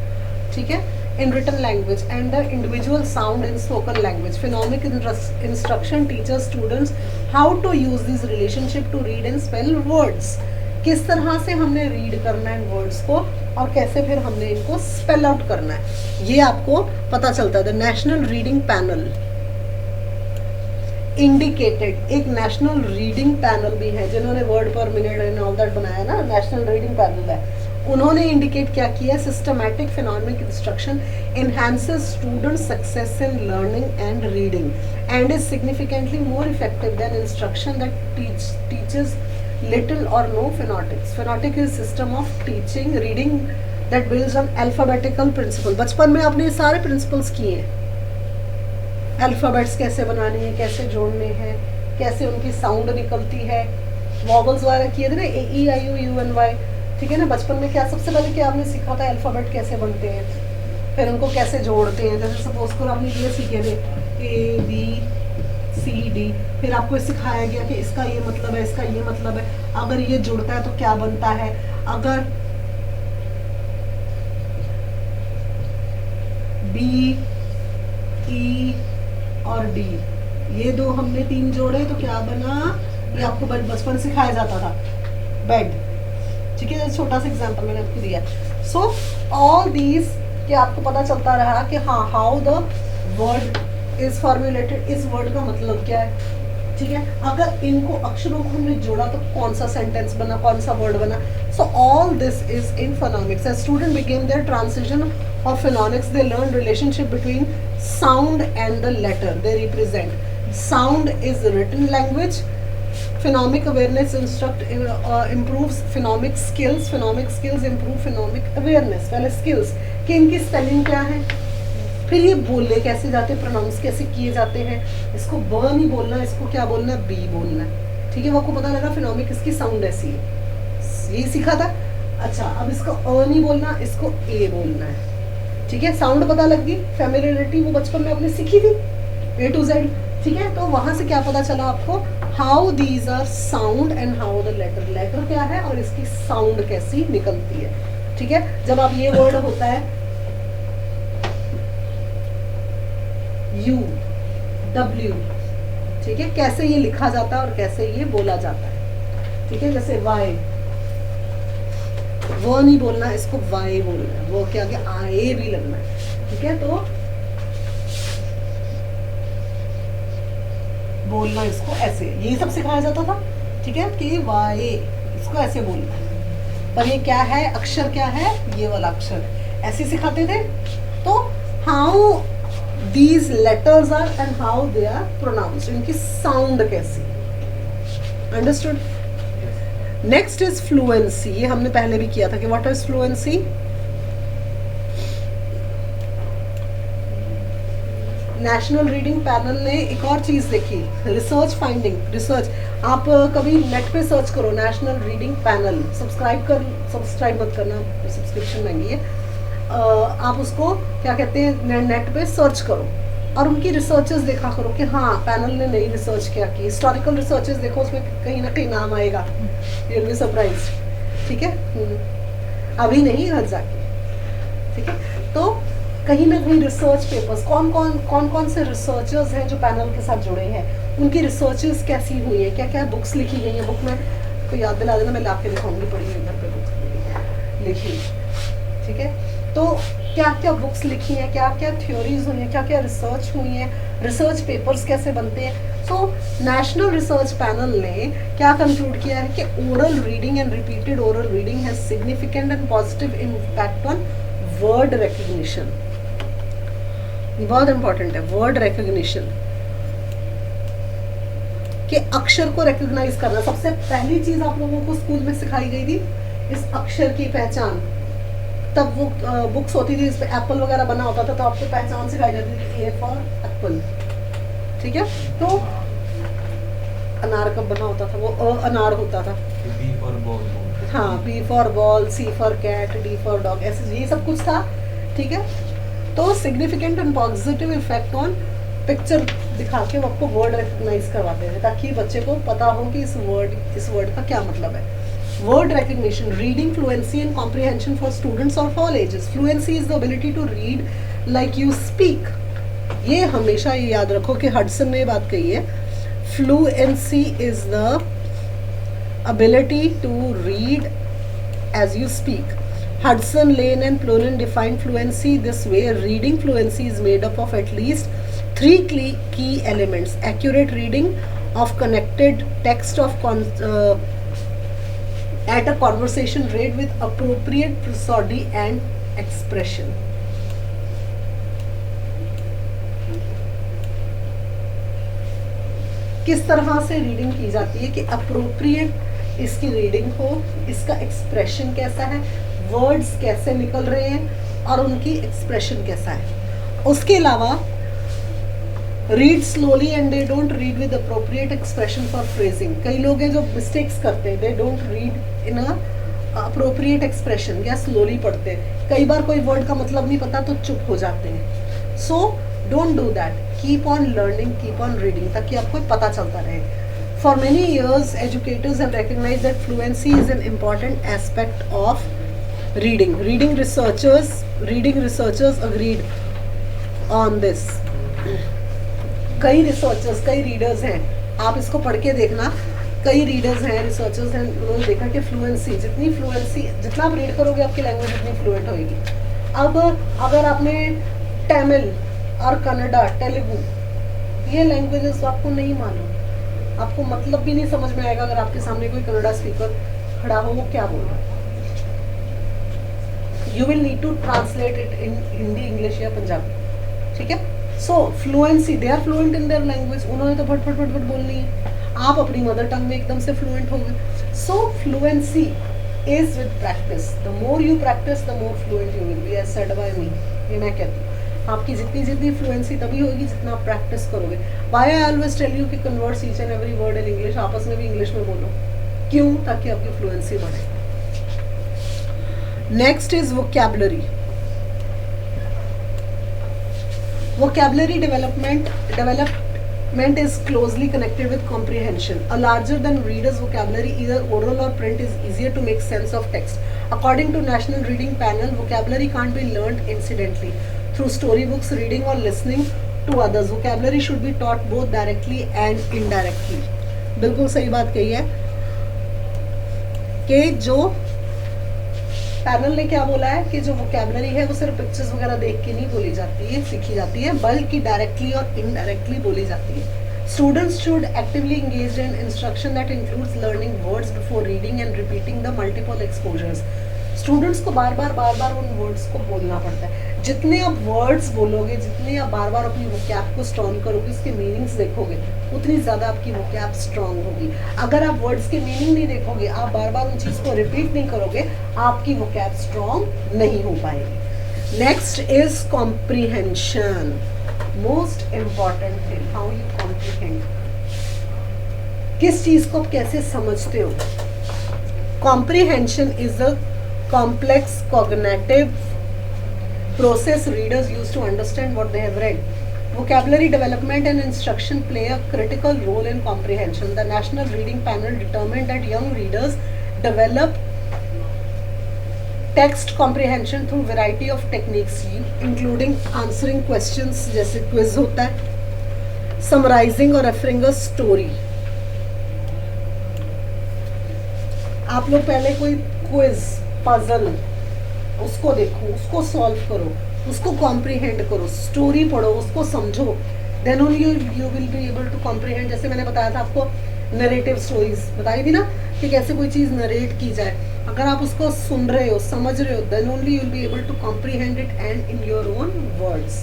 ठीक है, in written language and the individual sound in spoken language. Phonemic instruction teachers students how to use this relationship to read and spell words. किस तरह से हमने रीड करना है वर्ड्स को और कैसे फिर हमने इनको स्पेल आउट करना है, ये आपको पता चलता है. The national reading panel indicated. एक नेशनल रीडिंग पैनल भी है जिन्होंने वर्ड पर मिनट एंड ऑल दैट बनाया ना, नेशनल रीडिंग पैनल है. उन्होंने इंडिकेट क्या किया? Systematic phonemic instruction enhances student success in learning and reading and is significantly more effective than instruction that teaches little or no phonetics. Phonetic is system of teaching reading that builds on alphabetical principle. बचपन में आपने ये सारे principles किए हैं, alphabets कैसे बनाने हैं, कैसे जोड़ने हैं, कैसे उनकी साउंड निकलती है, वॉवल्स वगैरह किए थे ना, ए ई आई यू यू एन वाई, ठीक है ना। बचपन में क्या सबसे पहले क्या आपने सीखा था, अल्फाबेट कैसे बनते हैं, फिर उनको कैसे जोड़ते हैं। जैसे सपोज करो आपने ये सीखे थे ए बी सी डी, फिर आपको सिखाया गया कि इसका ये मतलब है, इसका ये मतलब है, अगर ये जुड़ता है तो क्या बनता है, अगर बी ई और डी ये दो हमने तीन जोड़े तो क्या बना, ये आपको बचपन सिखाया जाता था, बेड, ठीक है। छोटा सा एग्जांपल मैंने आपको दिया। सो ऑल दीज कि आपको पता चलता रहा कि हाँ how the word is formulated, इस वर्ड का मतलब क्या है, ठीक है। अगर इनको अक्षरों को हमने जोड़ा तो कौन सा सेंटेंस बना, कौन सा वर्ड बना। So all this is in phonemics. As student begin their transition of phonemics, they learn relationship between sound and the letter they represent. Sound is written language, phonemic awareness improves phonemic skills, phonemic skills improve phonemic awareness। पहले skills कि इनकी spelling क्या है, फिर ये बोले कैसे जाते हैं, प्रोनाउंस कैसे किए जाते हैं, इसको ब नहीं बोलना, इसको क्या बोलना है, बी बोलना है, ठीक है। वो आपको पता लगा phonemic इसकी साउंड ऐसी है, यही सीखा था। अच्छा अब इसको अ नहीं बोलना, इसको ए बोलना है, ठीक है। साउंड पता लग गई, फैमिलियरिटी वो बचपन में आपने सीखी थी A to Z, ठीक है। तो वहां से क्या पता चला आपको, how these are sound and how the letter, letter क्या है और इसकी साउंड कैसी निकलती है, ठीक है। जब आप ये वर्ड होता है यू डब्ल्यू, ठीक है, कैसे ये लिखा जाता है और कैसे ये बोला जाता है, ठीक है। जैसे वाई, वो नहीं बोलना, इसको वाई बोलना है, वो क्या आगे आए भी लगना है, ठीक है। तो बोलना इसको ऐसे, यही सब सिखाया जाता था, ठीक है, कि वाई इसको ऐसे बोलना है। पर ये क्या है, अक्षर क्या है, ये वाला अक्षर ऐसे सिखाते थे। तो how these letters are and how they are pronounced, इनकी साउंड कैसी, अंडरस्टूड। Next is fluency. ये हमने पहले भी किया था कि what is fluency. National reading panel ने एक और चीज देखी, रिसर्च फाइंडिंग। रिसर्च आप कभी नेट पे सर्च करो नेशनल रीडिंग पैनल, सब्सक्राइब मत करना, सब्सक्रिप्शन महंगी है। आप उसको क्या कहते हैं, नेट पे सर्च करो और उनकी रिसर्चेस देखा करो कि हाँ पैनल ने नई रिसर्च क्या की। हिस्टोरिकल रिसर्चेस देखो, उसमें कहीं ना कहीं नाम आएगा, यू विल बी सरप्राइज्ड, ठीक है। अभी नहीं, घर जाके, ठीक है। तो कहीं ना कहीं रिसर्च पेपर्स, कौन कौन से रिसर्चर्स हैं जो पैनल के साथ जुड़े हैं, उनकी रिसर्चेस कैसी हुई है, क्या क्या बुक्स लिखी गई हैं। बुक में को याद दिला देना, मैं ला के दिखाऊंगी, पढ़ी हुई घर पे बुक लिखी, ठीक है। तो क्या क्या बुक्स लिखी हैं, क्या क्या थ्योरीज हुई हैं, क्या क्या रिसर्च हुई है, रिसर्च पेपर्स कैसे बनते हैं। सो नेशनल रिसर्च पैनल ने क्या कंक्लूड किया है कि oral reading and repeated oral reading has significant and positive impact on word recognition. बहुत इंपॉर्टेंट है वर्ड रिकग्निशन, कि अक्षर को रिकॉग्नाइज करना। सबसे पहली चीज आप लोगों को स्कूल में सिखाई गई थी इस अक्षर की पहचान। तब वो बुक्स होती थी, इस पे एप्पल वगैरह बना होता था, तो आपको पहचान सिखाई जाती थी, ए फॉर एप्पल, ठीक है। तो अनार कब बना होता था, वो अनार होता था, बी फॉर बॉल, हाँ, B for ball, C for cat, D for dog, ऐसे ये सब कुछ था, ठीक है। तो significant and positive effect on picture दिखा के वो आपको वर्ड रिकॉग्नाइज करवाते हैं, ताकि बच्चे को पता हो कि इस वर्ड का क्या मतलब है। Word recognition, reading fluency and comprehension for students of all ages. Fluency is the ability to read like you speak. ये हमेशा ये याद रखो कि हडसन ने ये बात कही है, fluency is the ability to read as you speak. Hudson, Lane and Plonin defined fluency this way: reading fluency is made up of at least 3 key elements: accurate reading of connected text at a conversation rate with appropriate prosody and expression. किस तरह से reading की जाती है कि appropriate इसकी reading हो, इसका एक्सप्रेशन कैसा है, वर्ड्स कैसे निकल रहे हैं और उनकी एक्सप्रेशन कैसा है। उसके अलावा read slowly and they don't read with appropriate expression for phrasing. कई लोग हैं जो मिस्टेक्स करते हैं, they don't read in a appropriate expression या स्लोली पढ़ते हैं। कई बार कोई वर्ड का मतलब नहीं पता तो चुप हो जाते हैं। So don't do that, keep on learning, keep on reading, ताकि आपको पता चलता रहे। For many years, educators have recognized that fluency is an important aspect of reading. Reading researchers agreed on this. कई researchers, कई readers हैं, आप इसको पढ़ के देखना, कई readers हैं, researchers हैं, उन्होंने देखा कि fluency, जितना आप रीड करोगे आपकी लैंग्वेज उतनी फ्लुएंट होएगी। अब अगर आपने तमिल और कन्नड़ा, तेलुगु, ये लैंग्वेजेस आपको नहीं मालूम, आपको मतलब भी नहीं समझ में आएगा अगर आपके सामने कोई कन्नड़ा स्पीकर खड़ा हो, वो क्या बोल रहा है। You will need to translate it in Hindi, English या पंजाबी, ठीक है। So fluency, they are fluent in their language, उन्होंने तो फट फट फट फट बोलनी है, आप अपनी मदर टंग में एकदम से फ्लुएंट हो गए। So fluency is with practice, the more you practice the more fluent you will be, as said by me, ये मैं कहती हूँ। आपकी जितनी फ्लुएंसी तभी होगी जितना आप प्रैक्टिस करोगे। Why I always tell you कि convert each and every word in English, आपस में भी इंग्लिश में बोलो, क्यों? ताकि आपकी फ्लुएंसी बढ़े। Next is vocabulary. Vocabulary development is closely connected with comprehension. A larger than reader's vocabulary, either oral or print, is easier to make sense of text. According to National Reading Panel, vocabulary can't be learned incidentally through storybooks, reading or listening to others. Vocabulary should be taught both directly and indirectly. बिल्कुल सही बात कही है कि जो panel ने क्या बोला है कि जो वोकैबुलरी है वो सिर्फ पिक्चर्स वगैरह देख के नहीं बोली जाती है, सीखी जाती है, बल्कि डायरेक्टली और इनडायरेक्टली बोली जाती है। Students should actively engage in instruction that includes learning words before reading and repeating the multiple exposures. Students को बार बार उन वर्ड्स को बोलना पड़ता है। जितने आप वर्ड्स बोलोगे, जितने आप बार बार अपनी वोकैब को स्ट्रॉन्ग करोगे, उसके मीनिंग्स देखोगे, उतनी ज़्यादा आपकी वोकैब स्ट्रॉन्ग होगी। अगर आप वर्ड्स के मीनिंग नहीं देखोगे, आप बार बार उन चीज़ को रिपीट नहीं करोगे, आपकी वोकैब स्ट्रॉन्ग नहीं हो पाएगी। Next is comprehension, most important thing, how you comprehend, किस चीज़ को आप कैसे समझते हो। Comprehension is a complex cognitive process readers use to understand what they have read. Vocabulary development and instruction play a critical role in comprehension. The National Reading Panel determined that young readers develop text comprehension through variety of techniques, including answering questions जैसे quiz होता है, summarizing और referring a story. आप लोग पहले कोई quiz, puzzle, उसको देखो, उसको सॉल्व करो, उसको कॉम्प्रीहेंड करो, स्टोरी पढ़ो, उसको समझो, then only you will be able to comprehend. जैसे मैंने बताया था आपको, नरेटिव स्टोरीज बताई थी ना कि कैसे कोई चीज़ नरेट की जाए। अगर आप उसको सुन रहे हो, समझ रहे हो, then only you will be able to comprehend it and in your own words.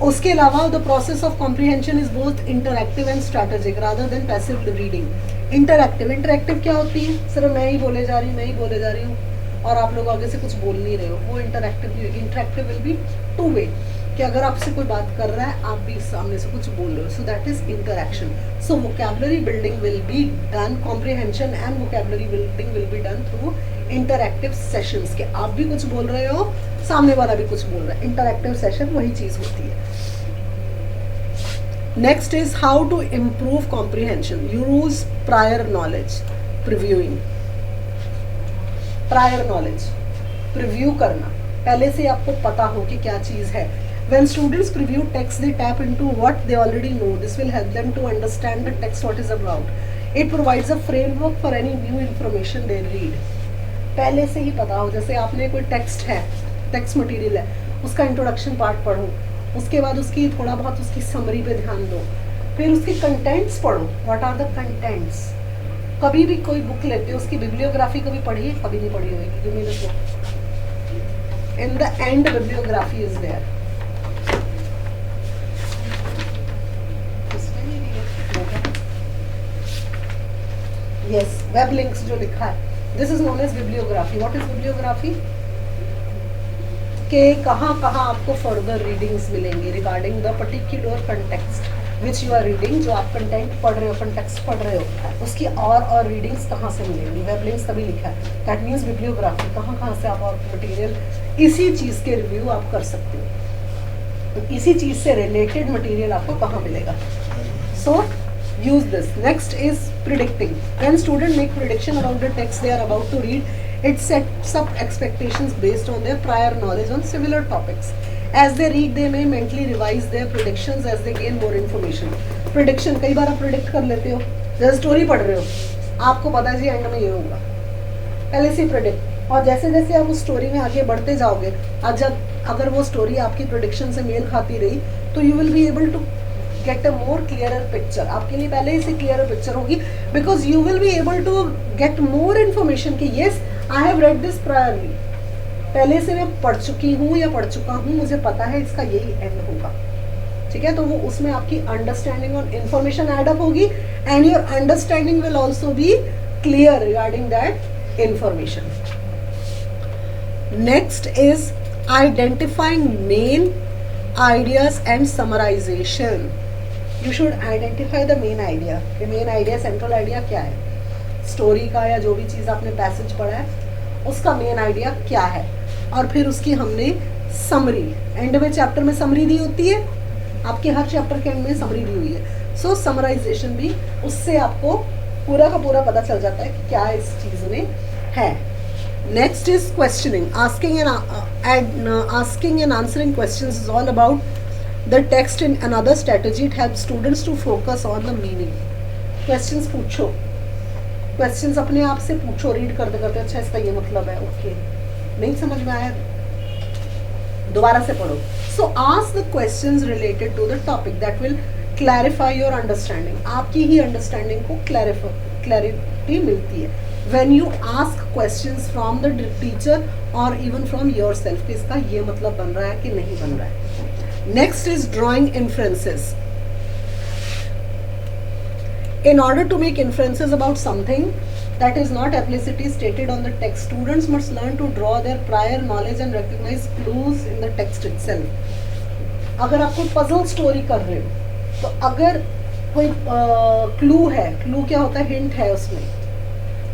उसके अलावा the process of comprehension is both interactive and strategic rather than passive reading. Interactive क्या होती है? सिर्फ मैं ही बोले जा रही हूँ और आप लोग आगे से कुछ बोल नहीं रहे हो, वो interactive will be two way, कि अगर आपसे कोई बात कर रहा है, आप भी सामने से कुछ बोल रहे हो, so that is interaction. So vocabulary building will be done, comprehension and vocabulary building will be done through interactive sessions, के आप भी कुछ बोल रहे हो, सामने वाला भी कुछ बोल रहा है। इंटरएक्टिव सेशन वही चीज होती है। Next is how to improve comprehension. Use prior knowledge, previewing. Prior knowledge, preview करना, पहले से आपको पता हो कि क्या चीज है। When students preview text, they tap into what they already know. This will help them to understand the text what is about. It provides a framework for any new information they read. पहले से ही पता हो, जैसे आपने कोई text है, text material है, उसका इंट्रोडक्शन पार्ट पढ़ो, उसके बाद उसकी थोड़ा बहुत उसकी समरी पे ध्यान दो, फिर उसके कंटेंट्स पढ़ो, व्हाट आर द कंटेंट्स। कभी भी कोई बुक लेते हो, उसकी बिब्लियोग्राफी कभी पढ़ी है? कभी नहीं पढ़ी होगी। Give me the book. In the end bibliography is there. Yes, web links जो लिखा है, this is known as bibliography. What is bibliography? कि कहाँ कहाँ आपको फर्दर रीडिंग्स मिलेंगी regarding the particular context which you are reading. जो आप कंटेंट पढ़ रहे हो, कंटेक्स्ट पढ़ रहे हो, उसकी और रीडिंग्स कहाँ से मिलेंगी. वेब लिंक्स तभी लिखा है. दैट मीन्स बिब्लियोग्राफी, कहाँ कहाँ से आप और मटेरियल, इसी चीज़ के रिव्यू आप कर सकते हो. इसी चीज़ से रिलेटेड मटेरियल आपको कहाँ मिलेगा. सो use this. Next is predicting. When students make prediction about the text they are about to read, it sets up expectations based on their prior knowledge on similar topics. As they read, they may mentally revise their predictions as they gain more information. Prediction, कई बार आप predict कर लेते हो. जैसे story पढ़ रहे हो, आपको पता है जी एंड में ये होगा, पहले से प्रिडिक्ट. और जैसे जैसे आप उस स्टोरी में आगे बढ़ते जाओगे, आज जब अगर वो स्टोरी आपकी प्रिडिक्शन से मेल खाती रही, तो you will be able to get a more clearer picture. आपके लिए पहले से क्लियरर पिक्चर होगी, because you will be able to get more information कि yes I have read this priorly, पहले से मैं पढ़ चुकी हूँ या पढ़ चुका हूँ, मुझे पता है इसका यही एंड होगा. ठीक है, तो वो उसमें आपकी अंडरस्टैंडिंग और इन्फॉर्मेशन एड अप होगी, and your understanding will also be clear regarding that information. Next is identifying main ideas and summarization. You should identify the main idea. The main idea, central idea क्या है, story का या जो भी चीज़ आपने passage पढ़ा है उसका मेन आइडिया क्या है, और फिर उसकी हमने समरी, एंड में चैप्टर में समरी दी होती है, आपके हर चैप्टर के एंड में समरी दी हुई है. सो समराइजेशन भी, उससे आपको पूरा का पूरा पता चल जाता है कि क्या इस चीज़ में है. Next is questioning. Asking and answering questions is all about the text. In another strategy, it helps students to focus on the meaning. Questions पूछो, questions अपने आप से पूछो, रीड करते करते, अच्छा इसका ये मतलब है, ओके नहीं समझ में आया, दोबारा से पढ़ो. So ask the questions related to the topic that will clarify your understanding. आपकी ही understanding को clarity मिलती है when you ask questions from the teacher or even from yourself कि इसका ये मतलब बन रहा है कि नहीं बन रहा है. Next is drawing inferences. In order to make inferences about something that is not explicitly stated on the text, students must learn to draw their prior knowledge and recognize clues in the text itself. अगर आप कोई puzzle story कर रहे हो, तो अगर कोई clue है, clue क्या होता है, hint है उसमें,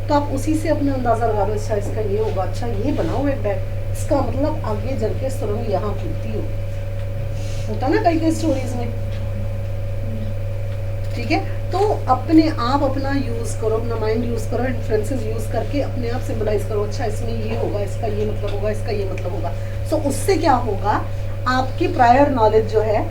तो आप उसी से अपना अंदाजा लगा लो, अच्छा इसका ये होगा, अच्छा ये बनाओ एक बैग, इसका मतलब आगे चल के सुरंग यहाँ खुलती हो, होता ना कई कई स्टोरीज में. ठीक है, तो अपने आप अपना यूज करो, अपना माइंड यूज करो, इन्फ्लुएंसेस यूज करके अपने आप सिंबलाइज करो, अच्छा इसमें ये होगा, इसका ये मतलब होगा, इसका ये मतलब होगा. सो उससे क्या होगा, आपकी प्रायर नॉलेज जो है,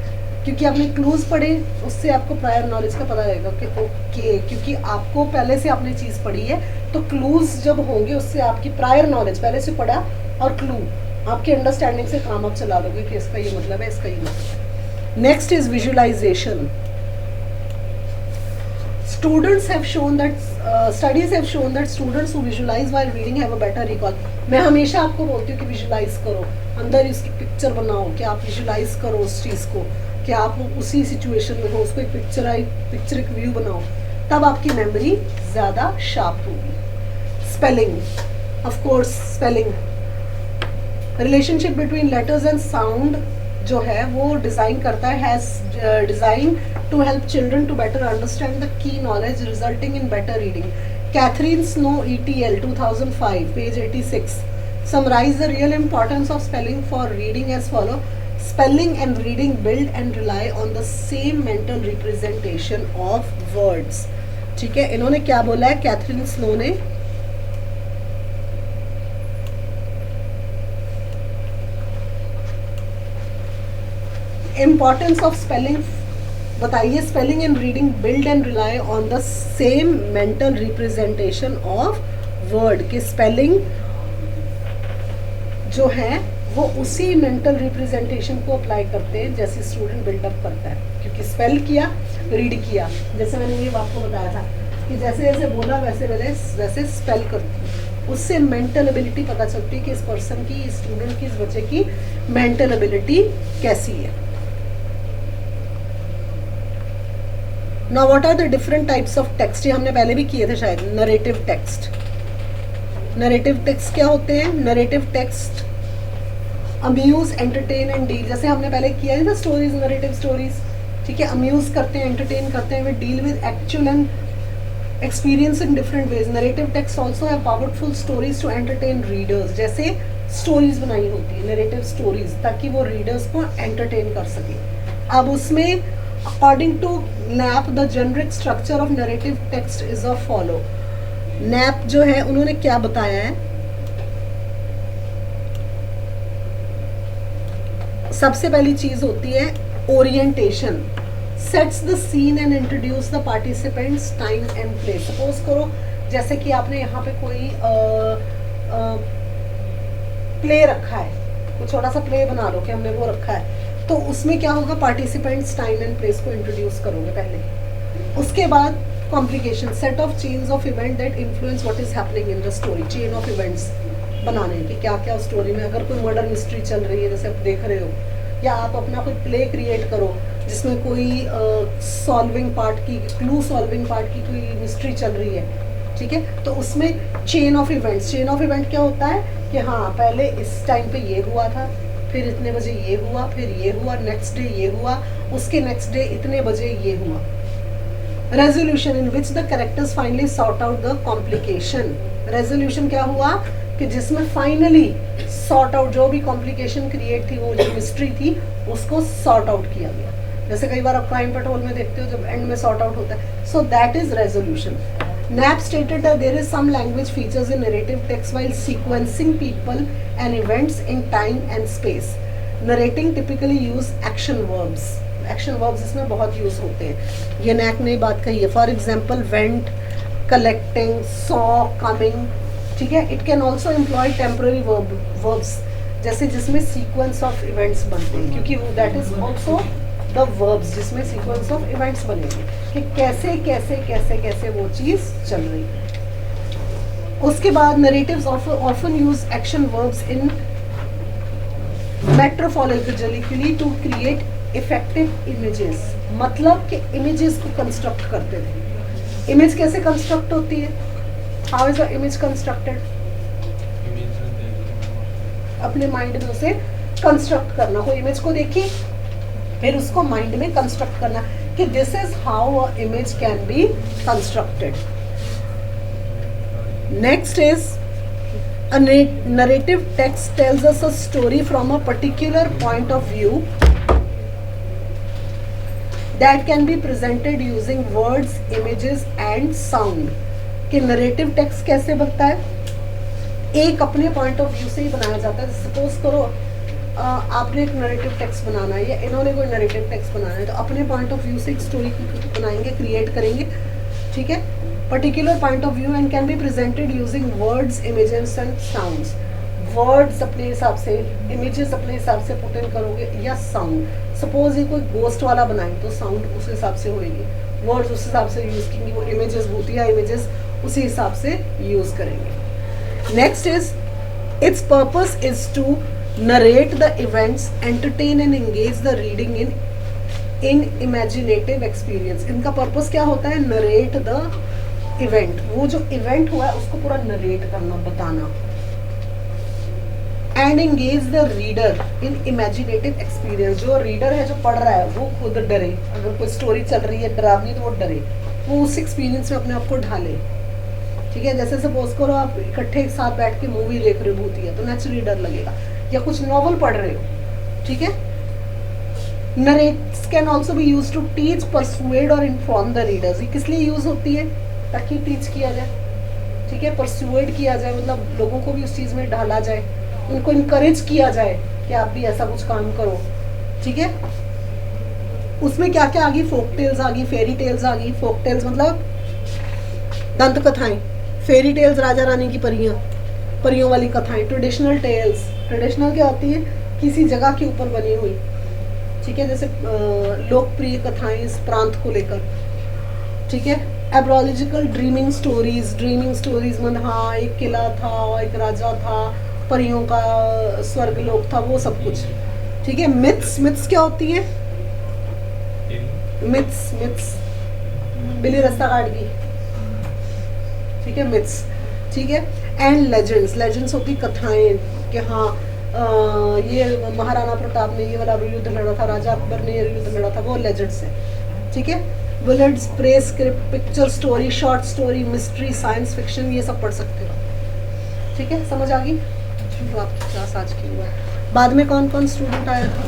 क्योंकि आपने क्लूज पढ़े, उससे आपको प्रायर नॉलेज का पता रहेगा कि ओके, क्योंकि आपको पहले से आपने चीज़ पढ़ी है, तो क्लूज जब होंगे उससे आपकी प्रायर नॉलेज, पहले से पढ़ा और क्लू, आपके अंडरस्टैंडिंग से काम आप चला दोगे कि इसका ये मतलब है, इसका ये मतलब है. Next is visualization. Students have shown that studies have shown that students who visualize while reading have a better recall. मैं हमेशा आपको बोलती हूँ कि विजुलाइज करो, अंदर उसकी पिक्चर बनाओ, कि आप विजुलाइज करो उस चीज़ को, कि आप उसी सिचुएशन में हो, उसको एक पिक्चर एक व्यू बनाओ, तब आपकी मेमोरी ज़्यादा शार्प होगी. Spelling, of course spelling, relationship between letters and sound जो है वो डिज़ाइन करता है, has design to help children to better understand the key knowledge resulting in better reading. Catherine Snow ETL 2005 page 86 summarize the real importance of spelling for reading as follow. Spelling and reading build and rely on the same mental representation of words. ठीक है, इन्होंने क्या बोला है Catherine snow ने, importance of spelling बताइए. Spelling and reading build and rely on the same mental representation of word. कि spelling जो है वो उसी मेंटल रिप्रेजेंटेशन को अप्लाई करते हैं जैसे स्टूडेंट बिल्डअप करता है, क्योंकि स्पेल किया, रीड किया, जैसे मैंने ये आपको बताया था कि जैसे जैसे बोला वैसे वैसे स्पेल करती है, उससे मेंटल एबिलिटी पता चलती है कि इस पर्सन की, इस स्टूडेंट की, इस बच्चे की मेंटल एबिलिटी कैसी है. Now what are the different types of text, ये हमने पहले भी किए थे शायद. Narrative text. नरेटिव टेक्स्ट क्या होते हैं? Narrative text amuse, entertain and deal. जैसे हमने पहले किया है ना स्टोरीज, नरेटिव स्टोरीज. ठीक है, अम्यूज करते हैं, एंटरटेन करते हैं, वे deal with actual and experience in different ways. Narrative texts also have powerful stories to entertain readers. जैसे stories बनाई होती है narrative stories ताकि वो readers को entertain कर सके. अब उसमें according to Knapp the generic structure of narrative text is as follow. Knapp जो है उन्होंने क्या बताया है? सबसे पहली चीज होती है orientation. Sets the scene and introduce the participants, time and place. Suppose करो जैसे कि आपने यहाँ पे कोई प्ले रखा है, कुछ छोटा सा प्ले बना लो कि हमने वो रखा है, तो उसमें क्या होगा? पार्टिसिपेंट्स, टाइम एंड प्लेस को इंट्रोड्यूस करोगे पहले. उसके बाद complication, set of chains of event that influence what is happening in the story. Chain of events बनाने की क्या क्या स्टोरी में, अगर कोई मर्डर मिस्ट्री चल रही है जैसे आप देख रहे हो, या आप अपना कोई प्ले क्रिएट करो जिसमें कोई सॉल्विंग पार्ट की, क्लू सॉल्विंग पार्ट की कोई मिस्ट्री चल रही है. ठीक है, तो उसमें chain of events. Chain of event क्या होता है कि हाँ पहले इस टाइम पे ये हुआ था, फिर इतने बजे ये हुआ, फिर ये हुआ, नेक्स्ट डे ये हुआ, उसके नेक्स्ट डे इतने बजे ये हुआ. Resolution in which the characters finally sort out the complication. Resolution क्या हुआ कि जिसमें फाइनली सॉर्ट आउट, जो भी कॉम्प्लिकेशन क्रिएट थी, वो जो मिस्ट्री थी, उसको सॉर्ट आउट किया गया. जैसे कई बार आप क्राइम पेट्रोल में देखते हो जब एंड में सॉर्ट आउट होता है. So that is resolution. Knapp stated that there is some language features in narrative text while sequencing people and events in time and space. Narrating typically use action verbs. Action verbs इसमें बहुत use होते हैं. ये Knapp ने बात कही है. For example went, collecting, saw, coming. ठीक है, it can also employ temporary verbs जैसे जिसमें सीक्वेंस ऑफ इवेंट्स बनते हैं, क्योंकि वो that is also the verbs जिसमें सीक्वेंस ऑफ इवेंट्स बनेंगे कि कैसे कैसे कैसे कैसे वो चीज़ चल रही है. उसके बाद narratives often use action verbs in metaphorically to create effective images. मतलब कि इमेजेस को कंस्ट्रक्ट करते थे. इमेज कैसे कंस्ट्रक्ट होती है? How is the image constructed? अपने माइंड में उसे कंस्ट्रक्ट करना. कोई इमेज को देखी, फिर उसको माइंड में कंस्ट्रक्ट करना कि this is how a image can be constructed. Next is a narrative text tells us a story from a particular point of view that can be presented using words, images and sound. कि narrative text कैसे बनता है? एक अपने point of view से ही बनाया जाता है. सपोज करो आपने एक नरेटिव टेक्स्ट बनाना है या इन्होंने कोई नरेटिव टेक्स्ट बनाना है, तो अपने पॉइंट ऑफ व्यू से एक स्टोरी बनाएंगे, क्रिएट करेंगे. ठीक है, particular point of view and can be presented using words, images and sounds. Words अपने हिसाब से, इमेजेस अपने हिसाब से पुट इन करोगे या साउंड. सपोज ये कोई गोस्ट वाला बनाए तो साउंड उस हिसाब से होएगी, वर्ड्स उस हिसाब से यूज करेंगे, वो इमेजेस भूतिया इमेजेस उसी हिसाब से यूज करेंगे. Next is its purpose is to narrate the events, entertain and engage the reading in imaginative experience. इनका पर्पस क्या होता है? narrate the event. वो जो इवेंट हुआ है उसको पूरा नरेट करना, बताना. and engage the reader in imaginative experience. जो रीडर है, जो पढ़ रहा है, वो खुद डरे. अगर कोई स्टोरी चल रही है डरावनी तो वो डरे, वो उस एक्सपीरियंस में अपने आप को ढाले. ठीक है, जैसे सपोज करो आप इकट्ठे एक साथ बैठ के मूवी देख रहे हो भूतिया, तो नेचुरली डर लगेगा. या कुछ नॉवल पढ़ रहे हो. ठीक है, narrates can also be use to teach, persuade और इन्फॉर्म द रीडर्स. ये किस लिए यूज होती है? ताकि टीच किया जाए. ठीक है, परसुएड किया जाए, मतलब लोगों को भी उस चीज़ में डाला जाए, उनको इनकरेज किया जाए कि आप भी ऐसा कुछ काम करो. ठीक है, उसमें क्या क्या आ गई? फोक टेल्स आ गई, फेरी टेल्स आ गई. फोक टेल्स मतलब दंत कथाएं, फेरी टेल्स राजा रानी की परियों वाली कथाएं. ट्रेडिशनल टेल्स, ट्रेडिशनल क्या होती है? किसी जगह के ऊपर बनी हुई. ठीक है, जैसे लोकप्रिय कथाएं इस प्रांत को लेकर. ठीक है, एब्रोलॉजिकल ड्रीमिंग स्टोरीज. ड्रीमिंग स्टोरीज मतलब हाँ एक किला था, एक राजा था, परियों का स्वर्ग लोक था, वो सब कुछ. ठीक है, मिथ्स. मिथ्स क्या होती है? मिथ्स बिल्ली रास्ता काट गई, ठीक है, मिथ्स, ठीक है। एंड लेजेंड्स, लेजेंड्स होती कथाएं कि हाँ ये महाराणा प्रताप ने ये वाला युद्ध लड़ा था, राजा अकबर ने ये युद्ध लड़ा था, वो लेजेंड्स है, ठीक है। Ballads, play script, picture story, short story, mystery, science fiction, ये सब पढ़ सकते हो, ठीक है, समझ आ गई। तो आपकी क्लास आज की हुआ। बाद में कौन कौन स्टूडेंट आया था?